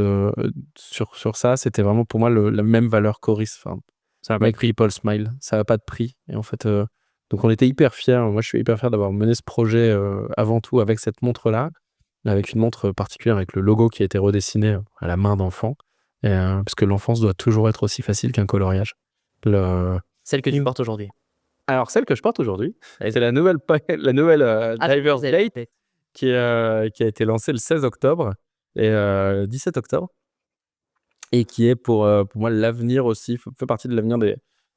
sur ça, c'était vraiment pour moi la même valeur qu'Oris. Enfin, Ça va Make people smile, ça n'a pas de prix. Et en fait, donc on était hyper fiers. Moi, je suis hyper fier d'avoir mené ce projet avant tout avec cette montre-là, avec une montre particulière avec le logo qui a été redessiné à la main d'enfant. Parce que l'enfance doit toujours être aussi facile qu'un coloriage. Celle que tu portes aujourd'hui. Alors, celle que je porte aujourd'hui, c'est la nouvelle Diver's Date qui a été lancée le 16 octobre et 17 octobre. Et qui est pour moi l'avenir aussi, fait partie de l'avenir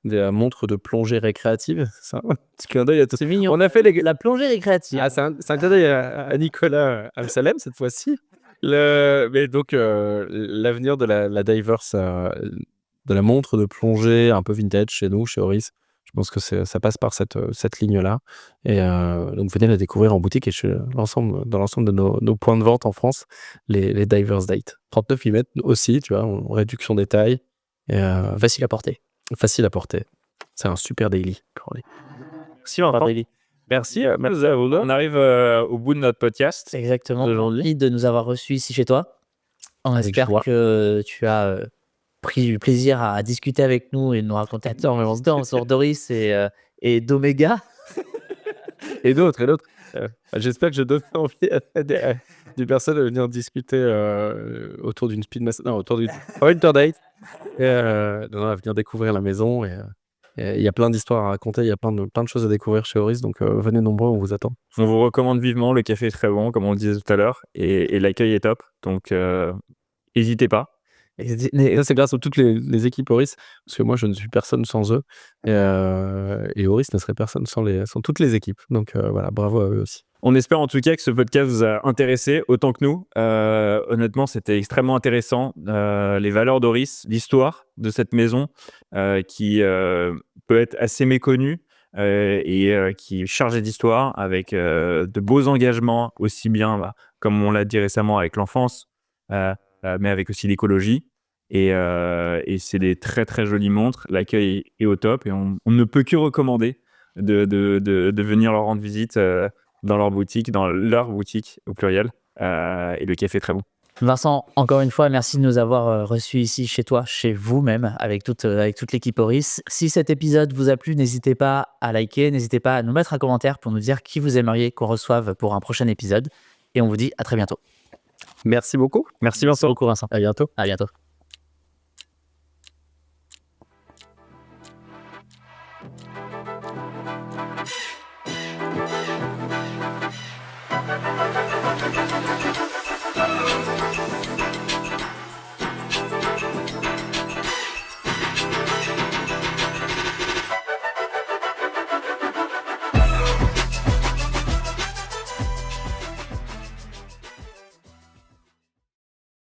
des montres de plongée récréative. C'est un petit clin d'œil à tout. C'est mignon. On a fait La plongée récréative. c'est un clin d'œil à Nicolas Amsalem cette fois-ci. Mais donc l'avenir de la Divers, de la montre de plongée un peu vintage chez nous, chez Oris. Je pense que ça passe par cette ligne-là. Et donc venez la découvrir en boutique et dans l'ensemble de nos points de vente en France, les Divers Date. 39 mm aussi, tu vois, en réduction des tailles. Et Facile à porter. facile à porter. C'est un super daily. Merci Vincent. Merci à vous. On arrive au bout de notre podcast. Exactement. Aujourd'hui. Merci de nous avoir reçus ici chez toi. On Avec espère joie. que tu as pris du plaisir à discuter avec nous et de nous raconter sur Doris et d'Omega. Et d'autres. J'espère que je donne envie à des personnes de venir discuter autour d'une autour d'une Pointer Date. Et à venir découvrir la maison. Et il y a plein d'histoires à raconter, il y a plein de choses à découvrir chez Oris. Donc venez nombreux, on vous attend. On vous recommande vivement, le café est très bon, comme on le disait tout à l'heure, et l'accueil est top. Donc, n'hésitez pas. Et ça, c'est grâce à toutes les équipes Oris, parce que moi, je ne suis personne sans eux. Et Oris ne serait personne sans toutes les équipes. Donc voilà, bravo à eux aussi. On espère en tout cas que ce podcast vous a intéressé autant que nous. Honnêtement, c'était extrêmement intéressant. Les valeurs d'Oris, l'histoire de cette maison qui peut être assez méconnue et qui est chargée d'histoire avec de beaux engagements, aussi bien, comme on l'a dit récemment, avec l'enfance, mais avec aussi l'écologie. Et c'est des très très jolies montres. L'accueil est au top et on ne peut que recommander de venir leur rendre visite dans leur boutique au pluriel. Et le café est très bon. Vincent, encore une fois, merci de nous avoir reçus ici chez toi, chez vous même, avec toute l'équipe Oris. Si cet épisode vous a plu, n'hésitez pas à liker, n'hésitez pas à nous mettre un commentaire pour nous dire qui vous aimeriez qu'on reçoive pour un prochain épisode. Et on vous dit à très bientôt. Merci beaucoup. Merci Vincent. Beaucoup Vincent. À bientôt. À bientôt.